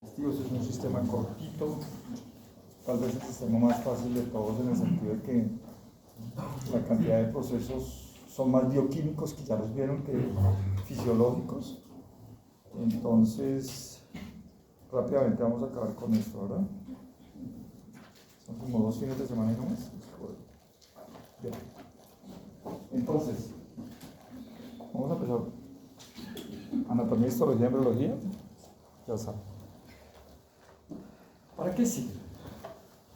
Es un sistema cortito, tal vez el sistema más fácil de todos en el sentido de que la cantidad de procesos son más bioquímicos, que ya los vieron, que fisiológicos. Entonces, rápidamente vamos a acabar con esto, ¿verdad? Son como 2 fines de semana y no más. Bien. Entonces, vamos a empezar. Anatomía, histología, embriología, ya saben. ¿Para qué sirve?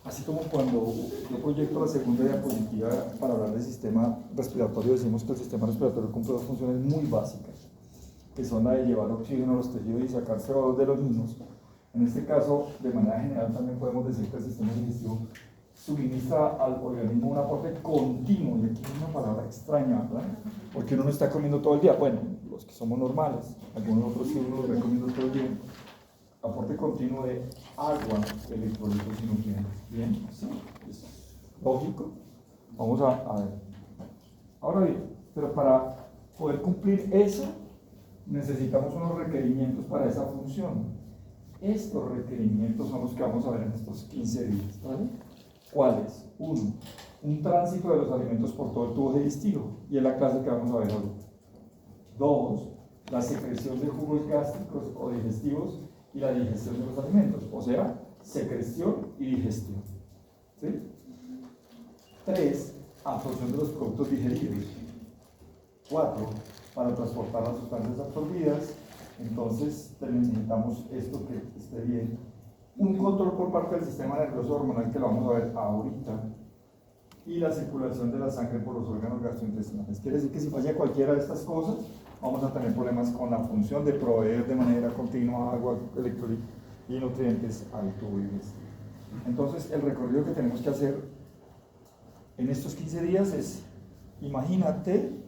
Así como cuando yo proyecto la segunda diapositiva para hablar del sistema respiratorio, decimos que el sistema respiratorio cumple 2 funciones muy básicas, que son la de llevar oxígeno a los tejidos y sacar CO2 de los mismos. En este caso, de manera general, también podemos decir que el sistema digestivo suministra al organismo un aporte continuo, y aquí es una palabra extraña, ¿verdad? Porque uno no está comiendo todo el día. Bueno, los que somos normales, algunos otros sí uno lo ve comiendo todo el día. Aporte continuo de agua, electrolitos y nutrientes. Bien, sí, es lógico. Vamos a ver. Ahora bien, pero para poder cumplir eso, necesitamos unos requerimientos para esa función. Estos requerimientos son los que vamos a ver en estos 15 días, ¿vale? ¿Cuáles? 1. Un tránsito de los alimentos por todo el tubo digestivo, y es la clase que vamos a ver ahorita. 2. La secreción de jugos gástricos o digestivos y la digestión de los alimentos, o sea, secreción y digestión. ¿Sí? 3. Absorción de los productos digeridos. 4. Para transportar las sustancias absorbidas, entonces necesitamos esto que esté bien. Un control por parte del sistema nervioso hormonal, que lo vamos a ver ahorita, y la circulación de la sangre por los órganos gastrointestinales. Quiere decir que si falla cualquiera de estas cosas, vamos a tener problemas con la función de proveer de manera continua agua, electrolitos y nutrientes al tubo digestivo. Entonces, el recorrido que tenemos que hacer en estos 15 días es, imagínate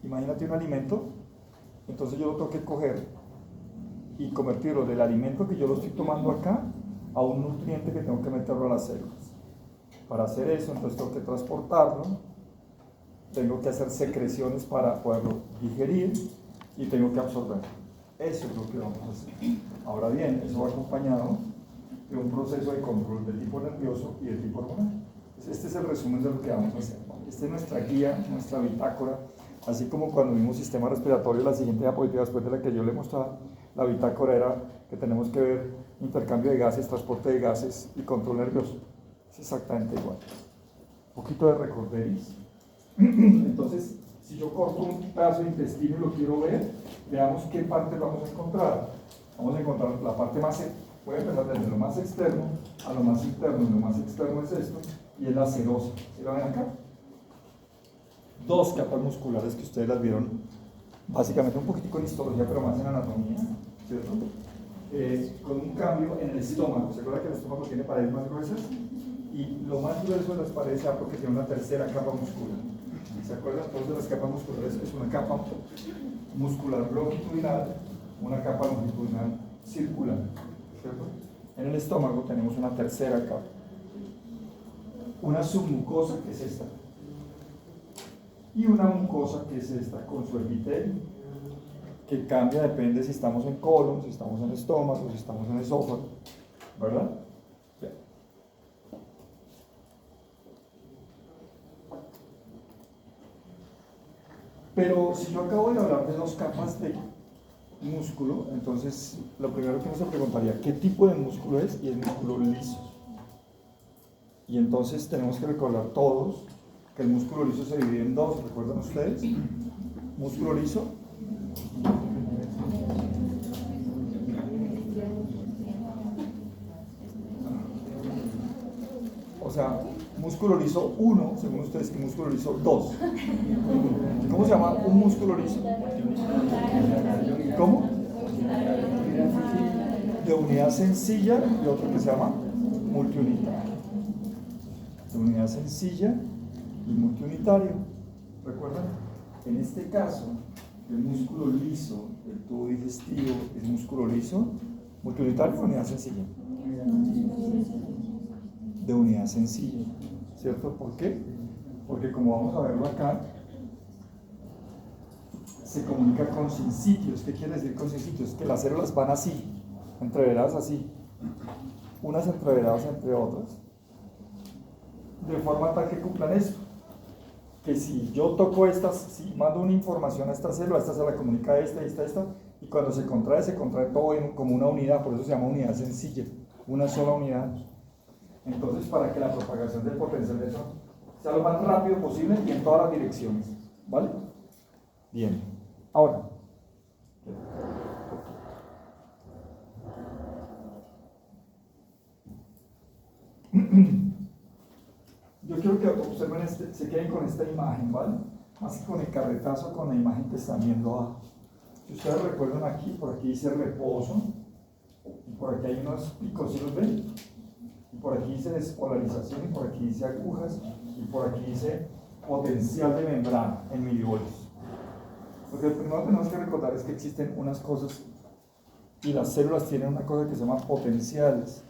un alimento, entonces yo lo tengo que coger y convertirlo del alimento que yo lo estoy tomando acá a un nutriente que tengo que meterlo a las células. Para hacer eso, entonces tengo que transportarlo, tengo que hacer secreciones para poderlo digerir y tengo que absorber. Eso es lo que vamos a hacer. Ahora bien, eso va acompañado de un proceso de control del tipo nervioso y del tipo hormonal. Este es el resumen de lo que vamos a hacer. Esta es nuestra guía, nuestra bitácora. Así como cuando vimos sistema respiratorio, la siguiente diapositiva después de la que yo le mostraba, la bitácora era que tenemos que ver intercambio de gases, transporte de gases y control nervioso. Es exactamente igual. Un poquito de recorderis. Entonces, si yo corto un pedazo de intestino y lo quiero ver, veamos qué parte vamos a encontrar. Vamos a encontrar la parte más, voy a empezar desde lo más externo a lo más interno. Lo más externo es esto, y es la serosa. ¿Sí la ven acá? 2 capas musculares que ustedes las vieron, básicamente un poquitico en histología, pero más en anatomía, ¿cierto? Con un cambio en el estómago. ¿Se acuerdan que el estómago tiene paredes más gruesas? Y lo más grueso de las paredes es porque tiene una tercera capa muscular. ¿Se acuerdan? Todas las capas musculares es una capa muscular longitudinal, una capa longitudinal circular, ¿cierto? En el estómago tenemos una tercera capa, una submucosa, que es esta, y una mucosa, que es esta, con su epitelio, que cambia, depende si estamos en colon, si estamos en estómago, si estamos en esófago, ¿verdad? Bien. Pero si yo acabo de hablar de 2 capas de músculo, entonces lo primero que uno se preguntaría, ¿qué tipo de músculo es? Y es músculo liso. Y entonces tenemos que recordar todos que el músculo liso se divide en 2, ¿recuerdan ustedes? Músculo liso. O sea, músculo liso 1, según ustedes, que músculo liso 2. ¿Cómo se llama un músculo liso? ¿Cómo? De unidad sencilla, y otro que se llama multiunitario. De unidad sencilla y multiunitario. ¿Recuerdan? En este caso, el músculo liso del tubo digestivo es músculo liso, multiunitario o unidad sencilla. De unidad sencilla, ¿cierto? ¿Por qué? Porque como vamos a verlo acá, se comunica con sincitios. ¿Qué quiere decir con sincitios? Que las células van así, entreveradas así, unas entreveradas entre otras, de forma tal que cumplan esto. Que si yo toco estas, si mando una información a esta célula comunica a esta, y cuando se contrae todo como una unidad, por eso se llama unidad sencilla, una sola unidad. Entonces, para que la propagación del potencial de electrón sea lo más rápido posible y en todas las direcciones, ¿vale? Bien, ahora, yo quiero que observen, se queden con esta imagen, ¿vale? Más que con el carretazo, con la imagen que están viendo abajo. Si ustedes recuerdan aquí, por aquí dice reposo, y por aquí hay unos picos, ¿sí los ven? Y por aquí dice despolarización, y por aquí dice agujas, y por aquí dice potencial de membrana en milivoltios. Lo que primero tenemos que recordar es que existen unas cosas, y las células tienen una cosa que se llama potenciales,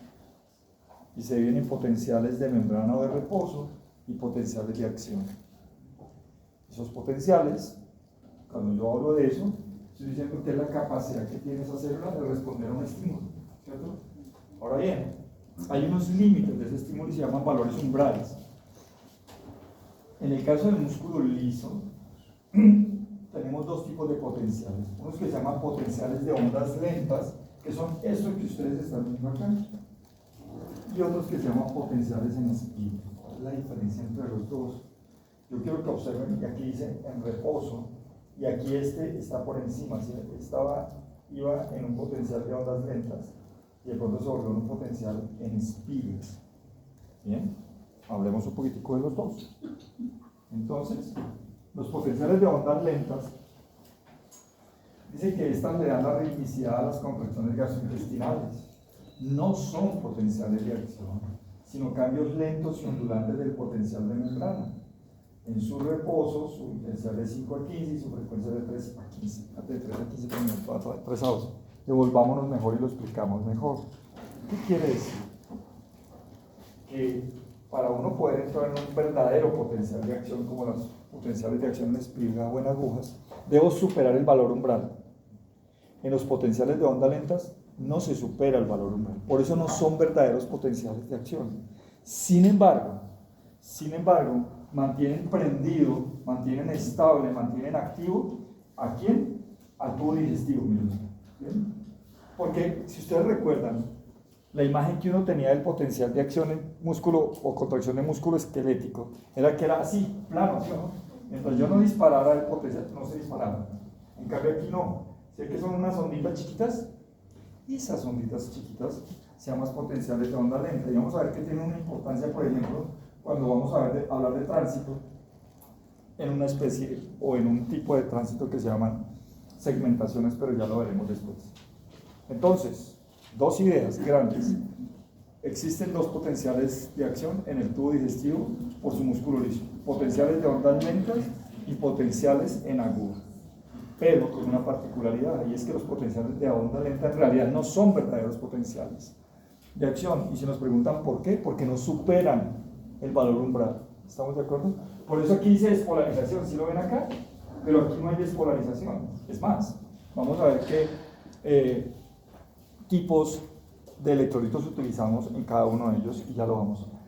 y se dividen en potenciales de membrana o de reposo y potenciales de acción. Esos potenciales, cuando yo hablo de eso, estoy diciendo que es la capacidad que tiene esa célula de responder a un estímulo, ¿cierto? Ahora bien, hay unos límites de ese estímulo y se llaman valores umbrales. En el caso del músculo liso, tenemos dos tipos de potenciales. Unos que se llaman potenciales de ondas lentas, que son eso que ustedes están viendo acá, y otros que se llaman potenciales en espiga. ¿Cuál es la diferencia entre los dos? Yo quiero que observen que aquí dice en reposo, y aquí este está por encima, ¿sí? Iba en un potencial de ondas lentas, y de pronto se volvió un potencial en espigas. Bien, hablemos un poquitico de los dos. Entonces, los potenciales de ondas lentas, dice que estas le dan la ritmicidad a las contracciones gastrointestinales. No son potenciales de acción, sino cambios lentos y ondulantes del potencial de membrana. En su reposo, su intensidad es de 5 a 15 y su frecuencia es de 3 a 15. De 3 a 15 minutos, 3 a 12. Devolvámonos mejor y lo explicamos mejor. ¿Qué quiere decir? Que para uno poder entrar en un verdadero potencial de acción, como los potenciales de acción en espiga o en agujas, debo superar el valor umbral. En los potenciales de onda lentas no se supera el valor umbral. Por eso no son verdaderos potenciales de acción. Sin embargo, mantienen prendido, mantienen estable, mantienen activo, ¿a quién? Al tubo digestivo. ¿Bien? Porque si ustedes recuerdan, la imagen que uno tenía del potencial de acción en músculo o contracción de músculo esquelético era que era así, plano, ¿sí? Mientras yo no disparara el potencial, no se disparaba. En cambio aquí no. ¿Sí que son unas onditas chiquitas? Y esas onditas chiquitas se llaman potenciales de onda lenta. Y vamos a ver que tiene una importancia, por ejemplo, cuando vamos a hablar de tránsito en una especie o en un tipo de tránsito que se llaman segmentaciones, pero ya lo veremos después. Entonces, dos ideas grandes. Existen dos potenciales de acción en el tubo digestivo por su músculo liso. Potenciales de ondas lentas y potenciales en aguja. Pero con una particularidad, y es que los potenciales de onda lenta en realidad no son verdaderos potenciales de acción. Y si nos preguntan por qué, porque no superan el valor umbral. ¿Estamos de acuerdo? Por eso aquí dice despolarización, ¿sí lo ven acá? Pero aquí no hay despolarización. Es más, vamos a ver qué tipos de electrolitos utilizamos en cada uno de ellos y ya lo vamos a ver.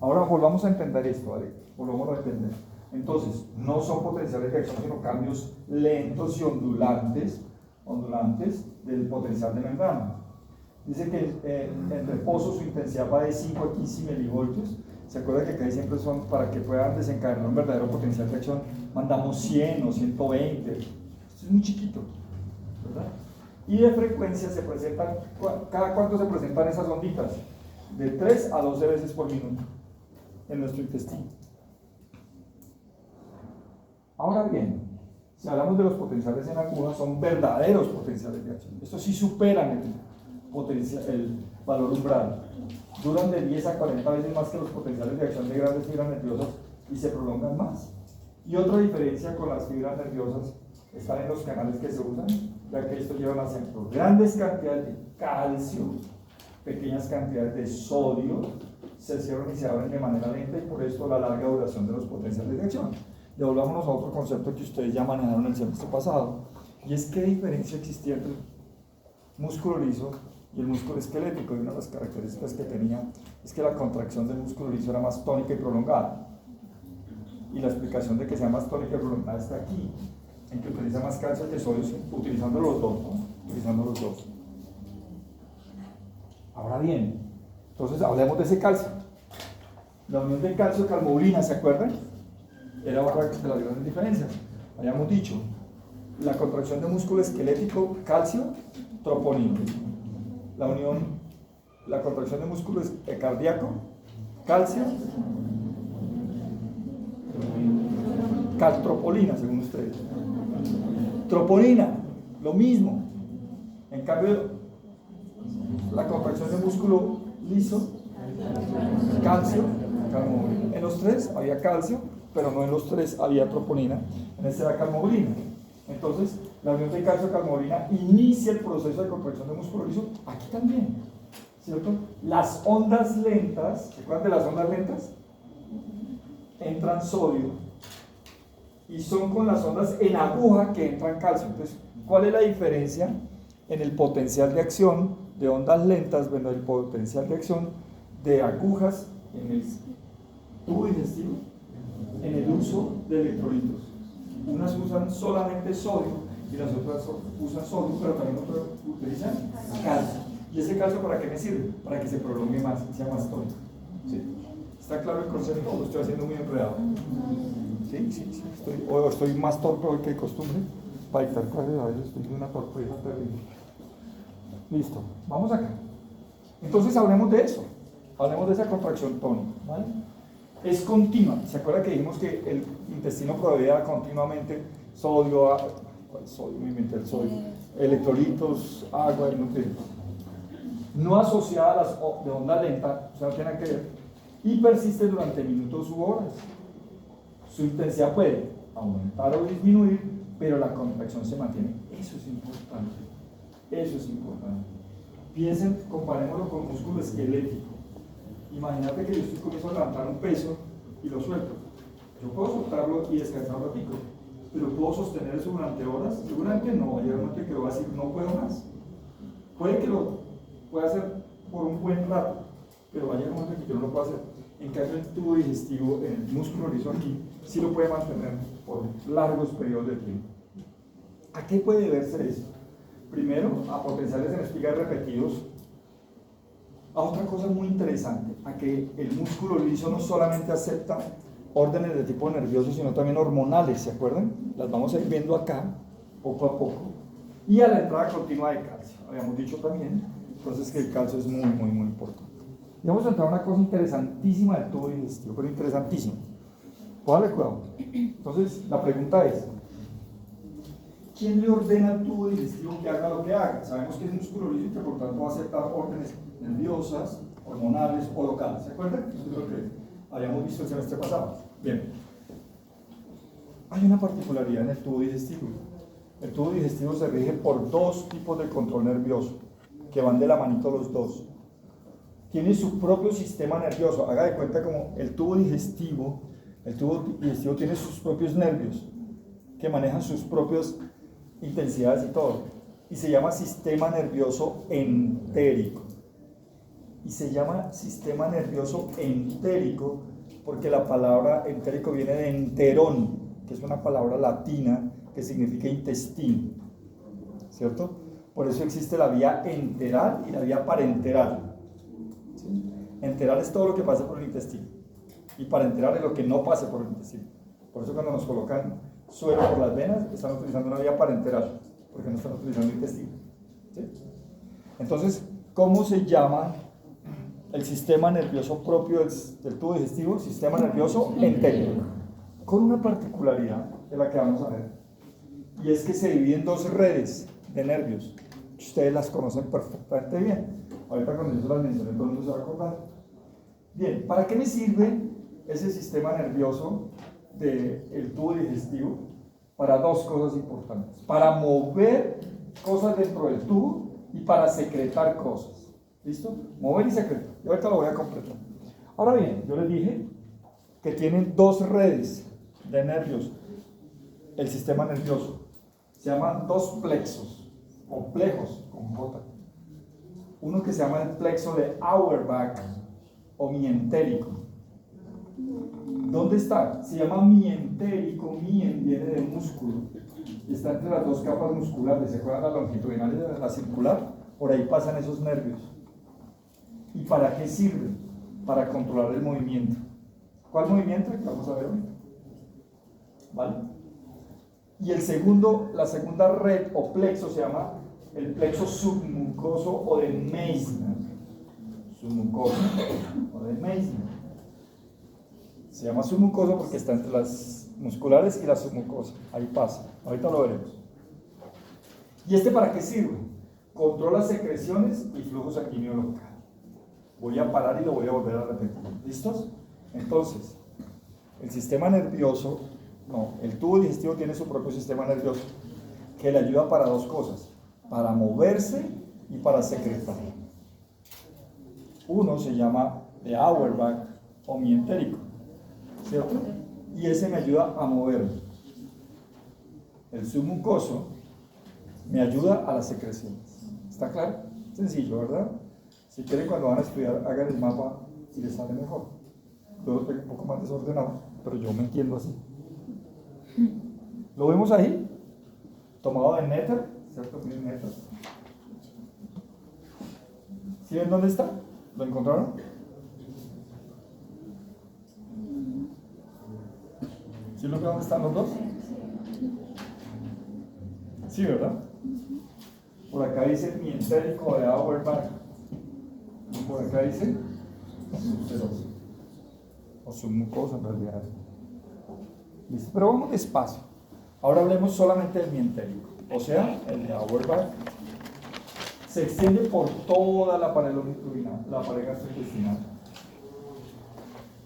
Ahora volvamos a entender esto, ¿vale? Volvamos a entender. Entonces, no son potenciales de acción, sino cambios lentos y ondulantes del potencial de membrana. Dice que en reposo su intensidad va de 5 a 15 milivoltios. ¿Se acuerda que acá siempre son para que puedan desencadenar un verdadero potencial de acción? Mandamos 100 o 120. Esto es muy chiquito, ¿verdad? Y de frecuencia se presentan, ¿cada cuánto se presentan esas onditas? De 3 a 12 veces por minuto en nuestro intestino. Ahora bien, si hablamos de los potenciales en agujas, son verdaderos potenciales de acción. Estos sí superan el valor umbral. Duran de 10 a 40 veces más que los potenciales de acción de grandes fibras nerviosas y se prolongan más. Y otra diferencia con las fibras nerviosas están en los canales que se usan, ya que estos llevan al centro grandes cantidades de calcio, pequeñas cantidades de sodio, se cierran y se abren de manera lenta y por esto la larga duración de los potenciales de acción. Devolvámonos a otro concepto que ustedes ya manejaron el semestre pasado, y es qué diferencia existía entre músculo liso y el músculo esquelético. Y una de las características que tenía es que la contracción del músculo liso era más tónica y prolongada. Y la explicación de que sea más tónica y prolongada está aquí, en que utiliza más calcio que sodio, utilizando los dos, ¿no? Utilizando los dos. Ahora bien, entonces hablemos de ese calcio. La unión del calcio-calmourina, ¿se acuerdan? Era otra de las grandes diferencias. Habíamos dicho, la contracción de músculo esquelético, calcio, troponina. La contracción de músculo cardíaco, calcio, caltropolina, según ustedes. Troponina, lo mismo. En cambio, la contracción de músculo liso, calcio, calmourina. En los tres había calcio, pero no en los tres había troponina. En este era calmourina. Entonces, la unión de calcio-calmourina inicia el proceso de contracción de músculo liso. Aquí también, ¿cierto? Las ondas lentas, ¿se acuerdan de las ondas lentas? Entran sodio y son con las ondas en aguja que entran calcio. Entonces, ¿cuál es la diferencia en el potencial de acción de ondas lentas, bueno, el potencial de acción de agujas en el tubo digestivo, en el uso de electrolitos? Unas usan solamente sodio y las otras usan sodio, pero también otras utilizan calcio. ¿Y ese calcio para qué me sirve? Para que se prolongue más, sea más tónico. ¿Sí? ¿Está claro el concepto o lo estoy haciendo muy enredado? Sí. Estoy más torpe hoy que de costumbre. Para dictar clases a veces estoy de una torpeza terrible. Listo, vamos acá. Entonces hablemos de eso. Hablemos de esa contracción tónica, ¿vale? Es continua. ¿Se acuerda que dijimos que el intestino proveía continuamente sodio, sodio, me inventé el sodio, electrolitos, agua y nutrientes? No asociada a las de onda lenta, o sea, no tiene nada que ver, y persiste durante minutos u horas. Su intensidad puede aumentar o disminuir, pero la contracción se mantiene. Eso es importante. Eso es importante. Piensen, comparémoslo con músculo esquelético. Imagínate que yo estoy comienzo a levantar un peso y lo suelto. Yo puedo soltarlo y descansar un ratito, pero puedo sostener eso durante horas. Seguramente no, va a llegar un momento que voy a decir no puedo más. Puede que lo pueda hacer por un buen rato, pero va a llegar un momento que yo no lo puedo hacer. En cambio, el tubo digestivo, el músculo liso aquí, sí lo puede mantener por largos periodos de tiempo. ¿A qué puede deberse eso? Primero, a potenciales en espiga repetidos. A otra cosa muy interesante, a que el músculo liso no solamente acepta órdenes de tipo nervioso, sino también hormonales, ¿se acuerdan? Las vamos a ir viendo acá, poco a poco. Y a la entrada continua de calcio. Habíamos dicho también, entonces, que el calcio es muy importante. Y vamos a entrar a una cosa interesantísima del tubo digestivo, pero interesantísima. Póngale cuidado. Entonces, la pregunta es, ¿quién le ordena al tubo digestivo que haga lo que haga? Sabemos que es músculo liso y que por tanto va a aceptar órdenes nerviosas, hormonales o locales. ¿Se acuerdan? Eso es lo que habíamos visto el semestre pasado. Bien. Hay una particularidad en el tubo digestivo. El tubo digestivo se rige por dos tipos de control nervioso, que van de la manito los dos. Tiene su propio sistema nervioso. Haga de cuenta como el tubo digestivo tiene sus propios nervios, que manejan sus propias intensidades y todo. Y se llama sistema nervioso entérico. Y se llama sistema nervioso entérico porque la palabra entérico viene de enterón, que es una palabra latina que significa intestino, ¿cierto? Por eso existe la vía enteral y la vía parenteral. ¿Sí? Enteral es todo lo que pasa por el intestino y parenteral es lo que no pasa por el intestino. Por eso cuando nos colocan suero por las venas están utilizando una vía parenteral, porque no están utilizando el intestino. ¿Sí? Entonces, ¿cómo se llama el sistema nervioso propio del tubo digestivo? Sistema nervioso entérico, con una particularidad de la que vamos a ver, y es que se divide en dos redes de nervios. Ustedes las conocen perfectamente bien. Ahorita cuando yo se las mencioné, todo el mundo se va a acordar. Bien, ¿para qué me sirve ese sistema nervioso del tubo digestivo? Para dos cosas importantes: para mover cosas dentro del tubo y para secretar cosas. ¿Listo? Mover y secretar. Y ahorita lo voy a completar. Ahora bien, yo les dije que tienen dos redes de nervios el sistema nervioso. Se llaman dos plexos. o plejos con J. Uno que se llama el plexo de Auerbach o mientérico. ¿Dónde está? Se llama mientérico, mien viene de músculo. Está entre las dos capas musculares. ¿Se acuerdan la longitudinal y la circular? Por ahí pasan esos nervios. ¿Y para qué sirve? Para controlar el movimiento. ¿Cuál movimiento? Que vamos a ver hoy. ¿Vale? Y la segunda red o plexo se llama el plexo submucoso o de Meissner. Submucoso o de Meissner. Se llama submucoso porque está entre las musculares y la submucosa. Ahí pasa. Ahorita lo veremos. ¿Y este para qué sirve? Controla secreciones y flujo sanguíneo local. Voy a parar y lo voy a volver a repetir. ¿Listos? Entonces, el sistema nervioso, el tubo digestivo tiene su propio sistema nervioso que le ayuda para dos cosas, para moverse y para secretar. Uno se llama de Auerbach o mientérico, ¿cierto? Y ese me ayuda a moverme. El submucoso me ayuda a las secreciones. ¿Está claro? Sencillo, ¿verdad? Si quieren, cuando van a estudiar, hagan el mapa y les sale mejor. Yo lo tengo un poco más desordenado, pero yo me entiendo así. ¿Lo vemos ahí? Tomado de Netter, ¿cierto? Miren Netter. ¿Sí ven dónde está? ¿Lo encontraron? ¿Sí lo ven dónde están los dos? Sí, ¿verdad? Por acá dice mientérico de Auerbach. Por acá dice subseroso o submucoso en realidad. ¿Listo? Pero vamos despacio. Ahora hablemos solamente del mientérico, o sea, el de Auerbach. Se extiende por toda la pared longitudinal, la pared gastrointestinal.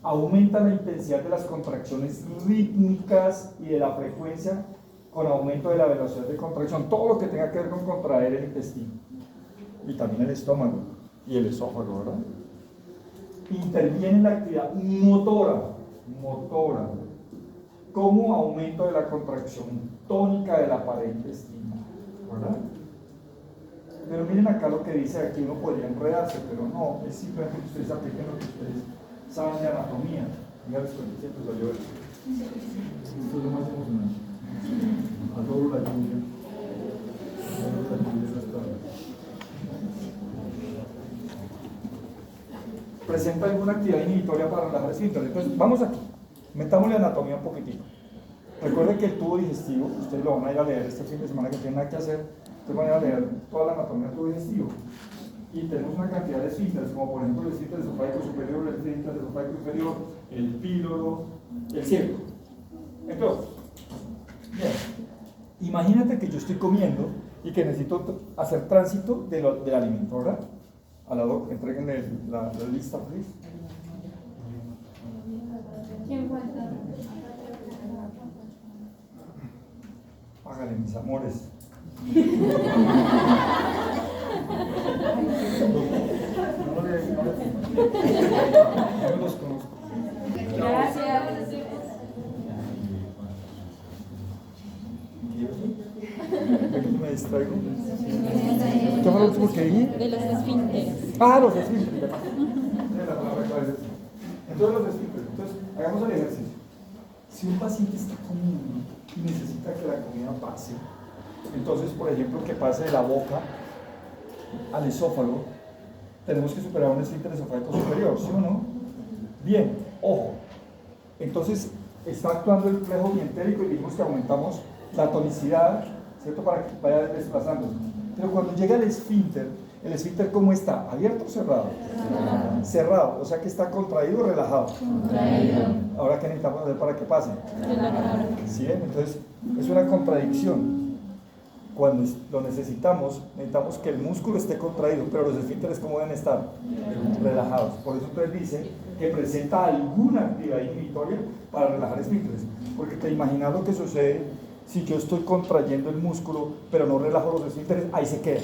Aumenta la intensidad de las contracciones rítmicas y de la frecuencia con aumento de la velocidad de contracción. Todo lo que tenga que ver con contraer el intestino y también el estómago y el esófago, ¿verdad? Interviene en la actividad motora, como aumento de la contracción tónica de la pared intestinal, ¿verdad? Pero miren acá lo que dice aquí, uno podría enredarse, pero no, es simplemente que ustedes apliquen lo que ustedes saben de anatomía. Mira, les cuento, siempre salió esto. Esto es lo más emocionante. Adoro la lluvia. Adoro la lluvia en las tardes. Presenta alguna actividad inhibitoria para relajar esfínteres. Entonces, vamos aquí. Metámosle anatomía un poquitito. Recuerden que el tubo digestivo, ustedes lo van a ir a leer este fin de semana que tienen nada que hacer, ustedes van a ir a leer toda la anatomía del tubo digestivo. Y tenemos una cantidad de esfínteres, como por ejemplo el esfínter esofágico superior, el esfínter esofágico inferior, el píloro, el circo. Entonces, bien, imagínate que yo estoy comiendo y que necesito hacer tránsito del alimento, ¿verdad? Al lado, entréguenle la lista, please. Hágale, mis amores. No los conozco. Gracias. Me distraigo. ¿Qué fue lo último que dije? De los esfínteres. Ah, los esfínteres. Entonces, los esfínteres. Entonces, hagamos el ejercicio. Si un paciente está comiendo y necesita que la comida pase, entonces, por ejemplo, que pase de la boca al esófago, tenemos que superar un esfínter esofágico superior, ¿sí o no? Bien, ojo. Entonces, está actuando el plejo mientérico y dijimos que aumentamos la tonicidad, ¿cierto? Para que vaya desplazándose. Pero cuando llega el esfínter ¿cómo está? ¿Abierto o cerrado? Cerrado, o sea que está contraído o relajado. Contraído. Ahora, ¿qué necesitamos hacer para que pase? ¿Sí? Entonces, es una contradicción. Cuando lo necesitamos que el músculo esté contraído, pero los esfínteres, ¿cómo deben estar? Relajados. Por eso entonces dice que presenta alguna actividad inhibitoria para relajar esfínteres. Porque te imaginas lo que sucede si yo estoy contrayendo el músculo, pero no relajo los esfínteres, ahí se queda.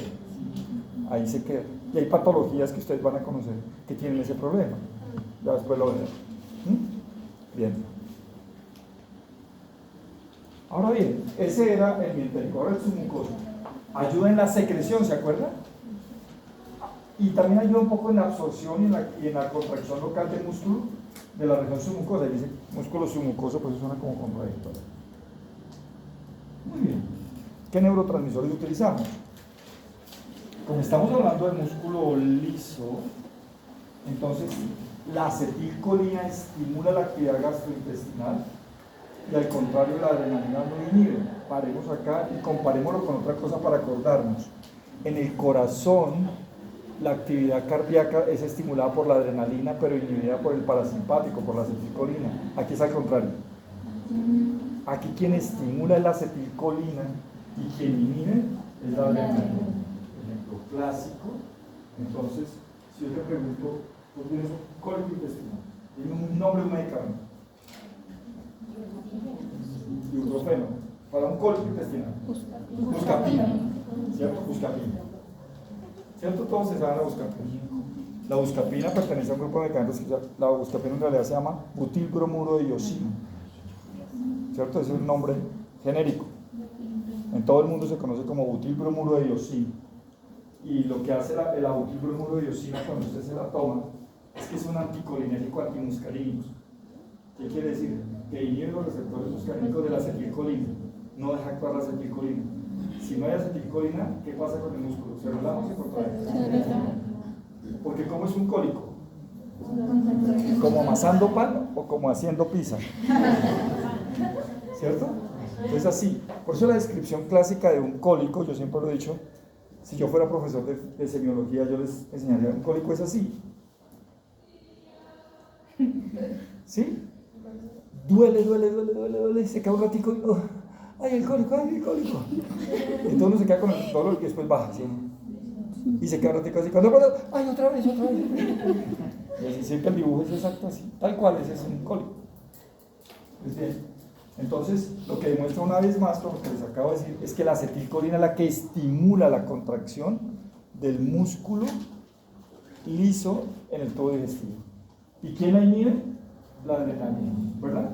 Ahí se queda. Y hay patologías que ustedes van a conocer que tienen ese problema. Ya después lo verán. Bien. Ahora bien, ese era el mientérico. Ahora el submucoso. Ayuda en la secreción, ¿se acuerda? Y también ayuda un poco en la absorción y en la contracción local del músculo de la región submucosa. Dice músculo submucoso, pues eso suena como contradictorio. Muy bien. ¿Qué neurotransmisores utilizamos? Como estamos hablando del músculo liso, entonces la acetilcolina estimula la actividad gastrointestinal y al contrario la adrenalina lo inhibe. Paremos acá y comparémoslo con otra cosa para acordarnos. En el corazón la actividad cardíaca es estimulada por la adrenalina pero inhibida por el parasimpático, por la acetilcolina. Aquí es al contrario. Aquí quien estimula es la acetilcolina y quien inhibe es la adrenalina. Ejemplo clásico. Entonces, si yo te pregunto, tú tienes un cólico intestinal, tiene un nombre de un medicamento. Ibuprofeno. Para un cólico intestinal. Buscapina. ¿Cierto? Buscapina. ¿Cierto? Todos se saben la buscapina. La buscapina pertenece a un grupo de medicamentos que la buscapina en realidad se llama butilbromuro de iosina. ¿Cierto? Ese es un nombre genérico. En todo el mundo se conoce como butilbromuro de iosina. Y lo que hace el butilbromuro de iosina cuando usted se la toma es que es un anticolinérgico antimuscarínico. ¿Qué quiere decir? Que inhibe los receptores muscarínicos de la acetilcolina. No deja actuar la acetilcolina. Si no hay acetilcolina, ¿qué pasa con el músculo? ¿Se relaja o se contrae? Porque ¿cómo es un cólico? ¿Como amasando pan o como haciendo pizza? ¿Cierto? Entonces así. Por eso la descripción clásica de un cólico, yo siempre lo he dicho, si yo fuera profesor de semiología, yo les enseñaría un cólico es así. ¿Sí? Duele, se queda un ratico y ¡ay, el cólico! Entonces uno se queda con el dolor y después baja, ¿sí? Y se queda un ratico así, ¡ay, otra vez! Y así siempre el dibujo es exacto así, tal cual, ese es un cólico. ¿Es bien? Entonces, lo que demuestra una vez más, como que les acabo de decir, es que la acetilcolina es la que estimula la contracción del músculo liso en el tubo digestivo. ¿Y quién la inhibe? La adrenalina, ¿verdad?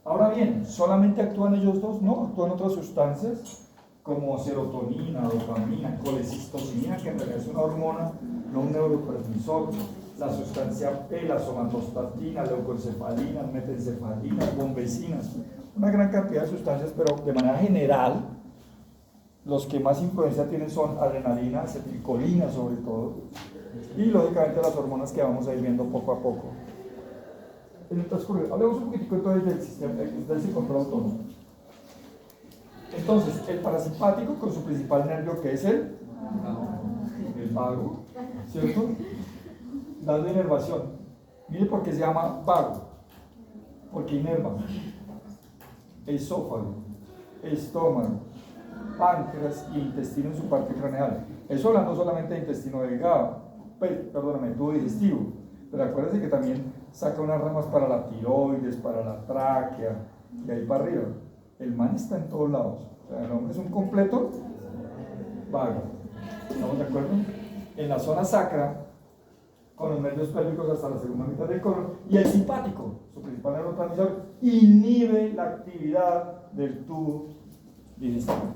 Ahora bien, ¿solamente actúan ellos dos? No, actúan otras sustancias como serotonina, dopamina, colecistocina, que en realidad es una hormona, no un neurotransmisor, la sustancia P, la somatostatina, leucoencefalina, metencefalina, bombecinas, una gran cantidad de sustancias, pero de manera general, los que más influencia tienen son adrenalina, acetilcolina sobre todo, y lógicamente las hormonas que vamos a ir viendo poco a poco. Hablemos un poquitico entonces del sistema del control autónomo. Entonces, el parasimpático con su principal nervio, que es el vago, ¿cierto? Dando inervación. Mire por qué se llama vago, porque inerva esófago, estómago, páncreas y intestino en su parte craneal. Eso hablando solamente de intestino delgado, tubo digestivo, pero acuérdense que también saca unas ramas para la tiroides, para la tráquea, y ahí para arriba. El man está en todos lados. O sea, el hombre es un completo vago. ¿Estamos de acuerdo? En la zona sacra, con los nervios pélvicos hasta la segunda mitad del colon, y el simpático, su principal neurotransmisor, inhibe la actividad del tubo digestivo.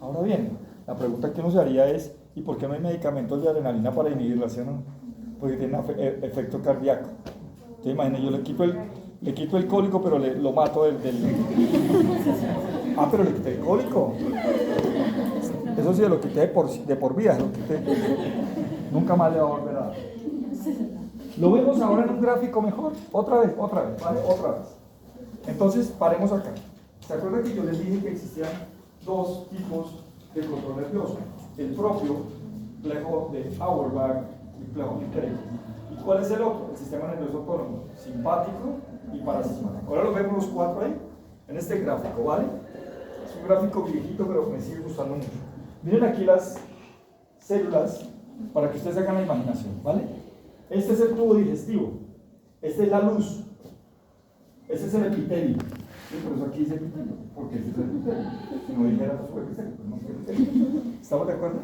Ahora bien, la pregunta que uno se haría es, ¿y por qué no hay medicamentos de adrenalina para inhibirla, sí o no? Porque tiene efecto cardíaco. Entonces imagínate, yo le quito el cólico, pero lo mato del... Ah, pero le quité el cólico. Eso sí, lo quité de por vida, lo quité. Nunca más le va a volver a dar. Lo vemos ahora en un gráfico mejor. Otra vez, ¿vale? Otra vez. Entonces, paremos acá. ¿Se acuerdan que yo les dije que existían dos tipos de control nervioso? El propio, plejo de Auerbach y plejo mintérico. ¿Y cuál es el otro? El sistema nervioso autónomo, simpático y parasimpático. Ahora lo vemos los cuatro ahí, en este gráfico, ¿vale? Es un gráfico viejito, pero me sigue gustando mucho. Miren aquí las células, para que ustedes hagan la imaginación, ¿vale? Este es el tubo digestivo, esta es la luz, este es el epitelio. Sí, por eso aquí dice epitelio, porque este es el epitelio. Si no dijera epitelio, pues no es epitelio. ¿Estamos de acuerdo?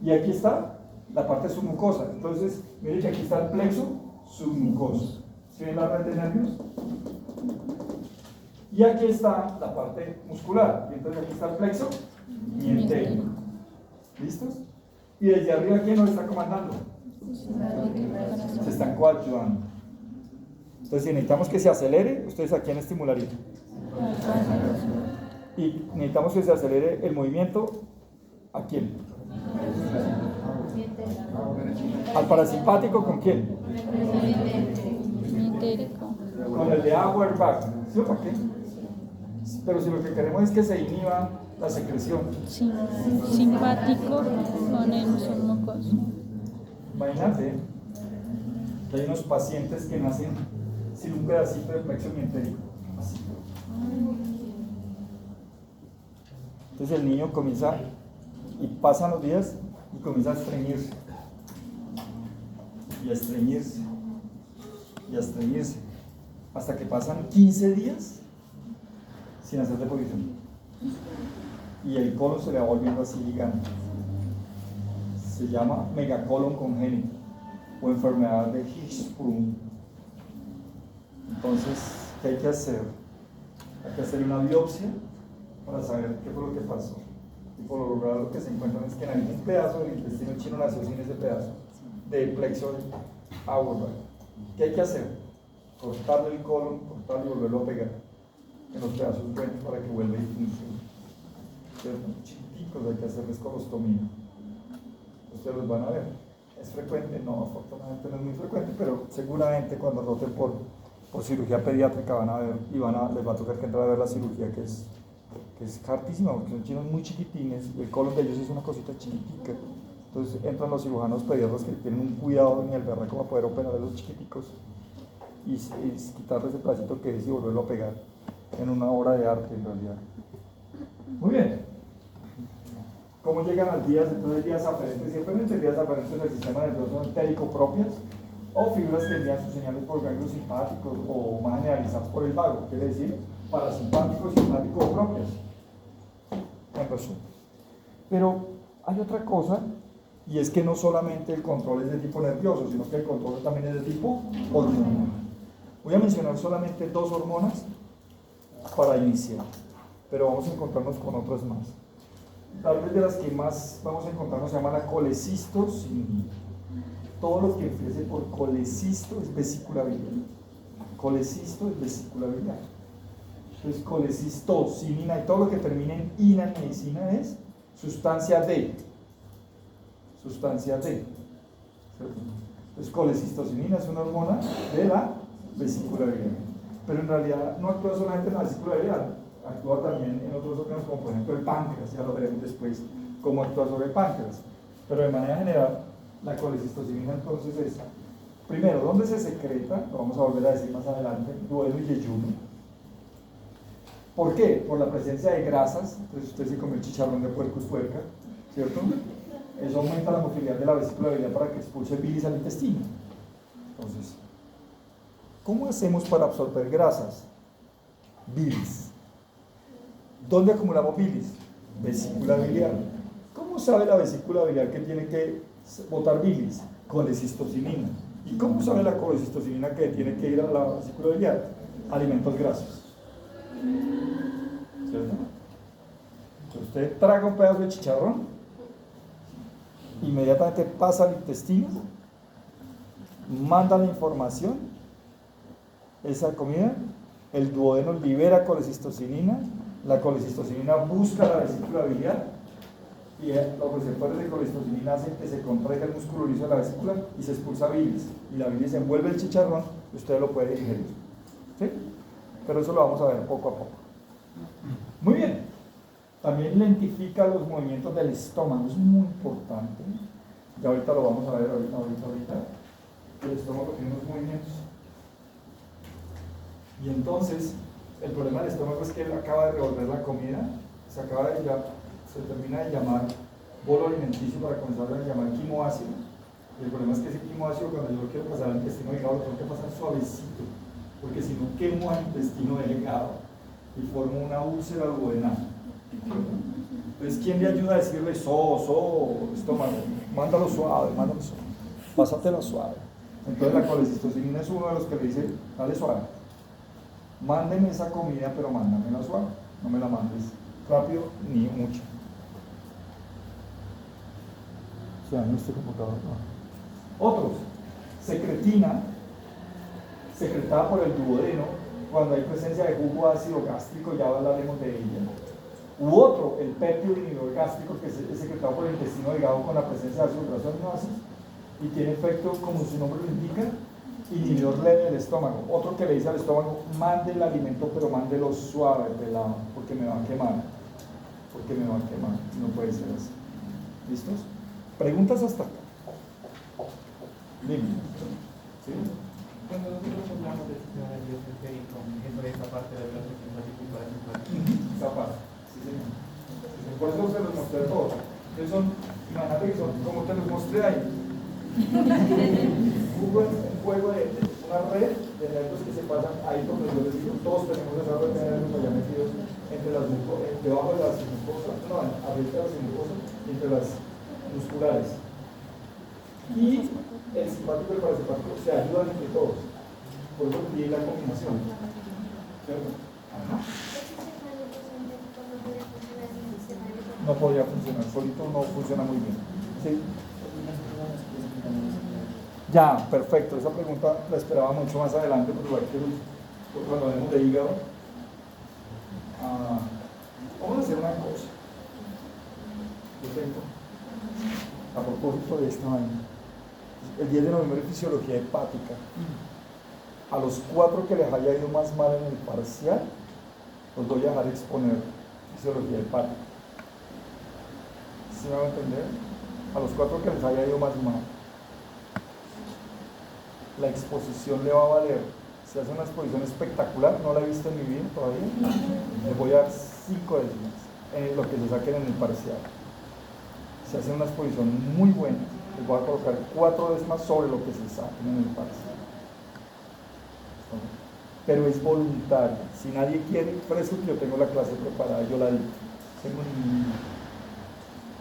Y aquí está la parte submucosa. Entonces, miren que aquí está el plexo submucoso. ¿Sí ven la red de nervios? Y aquí está la parte muscular. Y entonces aquí está el plexo ni entérico. ¿Listos? Y desde arriba, ¿quién nos está comandando? Se están coadyuvando. Entonces, si necesitamos que se acelere, ¿ustedes a quién estimularían? Y necesitamos que se acelere el movimiento, ¿a quién? ¿Al parasimpático con quién? Con el de Auerbach. ¿Sí o para qué? Pero si lo que queremos es que se inhiba la secreción. Sí, simpático con el mucoso. Imagínate que hay unos pacientes que nacen sin un pedacito de plexo mientérico. Así. Entonces el niño comienza, y pasan los días, y comienza a estreñirse. Y a estreñirse. Y a estreñirse. Hasta que pasan 15 días sin hacer deposición. Y el colon se le va volviendo así gigante. Se llama megacolon congénito o enfermedad de Hirschsprung. Entonces, ¿qué hay que hacer? Hay que hacer una biopsia para saber qué fue lo que pasó. Y por lo general lo que se encuentran es que en algún pedazo del intestino chino nació sin ese pedazo de plexo Auerbach. ¿Qué hay que hacer? Cortarle el colon, cortarlo y volverlo a pegar en los pedazos buenos para que vuelva y funcione. Entonces, chiquiticos hay que hacerles colostomía. Ustedes los van a ver. ¿Es frecuente? No, afortunadamente no es muy frecuente, pero seguramente cuando roten por cirugía pediátrica van a ver y les va a tocar que entrar a ver la cirugía que es hartísima, porque son chinos muy chiquitines y el colon de ellos es una cosita chiquitica. Entonces entran los cirujanos pediatras que tienen un cuidado ni el verra como poder operar a los chiquiticos y quitarle ese pedacito que es y volverlo a pegar en una obra de arte en realidad. Muy bien. ¿Cómo llegan las vías? Entonces, vías aferentes, simplemente vías aferentes del sistema nervioso entérico propias o fibras que envían sus señales por ganglios simpáticos o más generalizadas por el vago, quiere decir parasimpáticos, simpáticos o propias. En resumen. Pero hay otra cosa, y es que no solamente el control es de tipo nervioso, sino que el control también es de tipo hormonal. Voy a mencionar solamente 2 hormonas para iniciar, pero vamos a encontrarnos con otras más. Tal vez de las que más vamos a encontrarnos se llama la colecistosina. Todo lo que empiece por colecisto es vesiculabilidad. Colecisto es vesiculabilidad. Entonces, colecistocinina y todo lo que termine en ina en medicina es sustancia D. Sustancia D. Entonces, colecistocinina es una hormona de la vesiculabilidad. Pero en realidad no actúa solamente en la vesiculabilidad, actúa también en otros órganos como por ejemplo el páncreas, ya lo veremos después cómo actúa sobre el páncreas. Pero de manera general, la colecistocinina entonces es, primero, ¿dónde se secreta? Lo vamos a volver a decir más adelante, duelo y yeyuno. ¿Por qué? Por la presencia de grasas. Entonces usted se come el chicharrón de puerco y puerca, ¿cierto? Eso aumenta la motilidad de la vesiculabilidad para que expulse el bilis al intestino. Entonces, ¿cómo hacemos para absorber grasas? Bilis. ¿Dónde acumulamos bilis? Vesícula biliar. ¿Cómo sabe la vesícula biliar que tiene que botar bilis? Colecistocinina. ¿Y cómo sabe la colecistocinina que tiene que ir a la vesícula biliar? Alimentos grasos. ¿Cierto? Entonces usted traga un pedazo de chicharrón, inmediatamente pasa al intestino, manda la información, esa comida, el duodeno libera colecistocinina, la colecistocinina busca la vesícula biliar y los receptores de colecistocinina hacen que se contraiga el músculo liso de la vesícula y se expulsa bilis, y la bilis envuelve el chicharrón y usted lo puede digerir. ¿Sí? Pero eso lo vamos a ver poco a poco. Muy bien. También lentifica los movimientos del estómago, es muy importante. Ya ahorita lo vamos a ver, ahorita. El estómago tiene unos movimientos. Y entonces, el problema del estómago es que él acaba de revolver la comida, se termina de llamar bolo alimenticio para comenzar a llamar quimoácido. Y el problema es que ese quimoácido, cuando yo lo quiero pasar al intestino delgado, lo tengo que pasar suavecito, porque si no quemo al intestino delgado y formo una úlcera duodenal. Entonces, ¿quién le ayuda a decirle estómago? Mándalo suave, pásatelo suave. Entonces la colecistocinina es uno de los que le dice, dale suave. Mándeme esa comida, pero mándamela suave. No me la mandes rápido ni mucho. Estoy en este computador, no. Otros, secretina, secretada por el duodeno, cuando hay presencia de jugo ácido gástrico, ya hablaremos de ella. U otro, el péptido inhibidor gástrico, que es secretado por el intestino delgado con la presencia de ácidos grasos aminoácidos y tiene efecto, como su nombre lo indica, inhibidor leve del estómago. Otro que le dice al estómago, mande el alimento, pero mándelo suave, pelado, porque me va a quemar. Porque me va a quemar. No puede ser así. ¿Listos? ¿Preguntas hasta acá? Dime. ¿Sí? Cuando nosotros hablamos del sistema nervioso entérico, eso es esa parte de la simpático y parasimpático. Esa parte, sí señor. Por eso se los mostré todos. Entonces son, imagínate que son, como te los mostré ahí. Un juego de una red de nervios que se pasan ahí por los nervios. Todos tenemos esa red de nervios allá metidos entre las debajo de las mucosas, no, arriba de las mucosas, entre las musculares. Y el simpático y el parasimpático se ayudan entre todos. Por eso tiene la combinación. ¿Cierto? Ajá. No podría funcionar, solito no funciona muy bien. ¿Sí? Ya, perfecto. Esa pregunta la esperaba mucho más adelante, porque igual que cuando hablemos de hígado. Vamos a hacer una cosa. Yo tengo, a propósito de esta vaina, el 10 de noviembre fisiología hepática. A los 4 que les haya ido más mal en el parcial, los voy a dejar exponer fisiología hepática. ¿Sí me van a entender? A los 4 que les haya ido más mal, la exposición le va a valer. Si hace una exposición espectacular, no la he visto en mi vida todavía, les voy a dar 5 décimas en lo que se saquen en el parcial. Si hacen una exposición muy buena, les voy a colocar 4 décimas sobre lo que se saquen en el parcial. Pero es voluntario. Si nadie quiere, fresco que yo tengo la clase preparada, yo la digo. Tengo ni...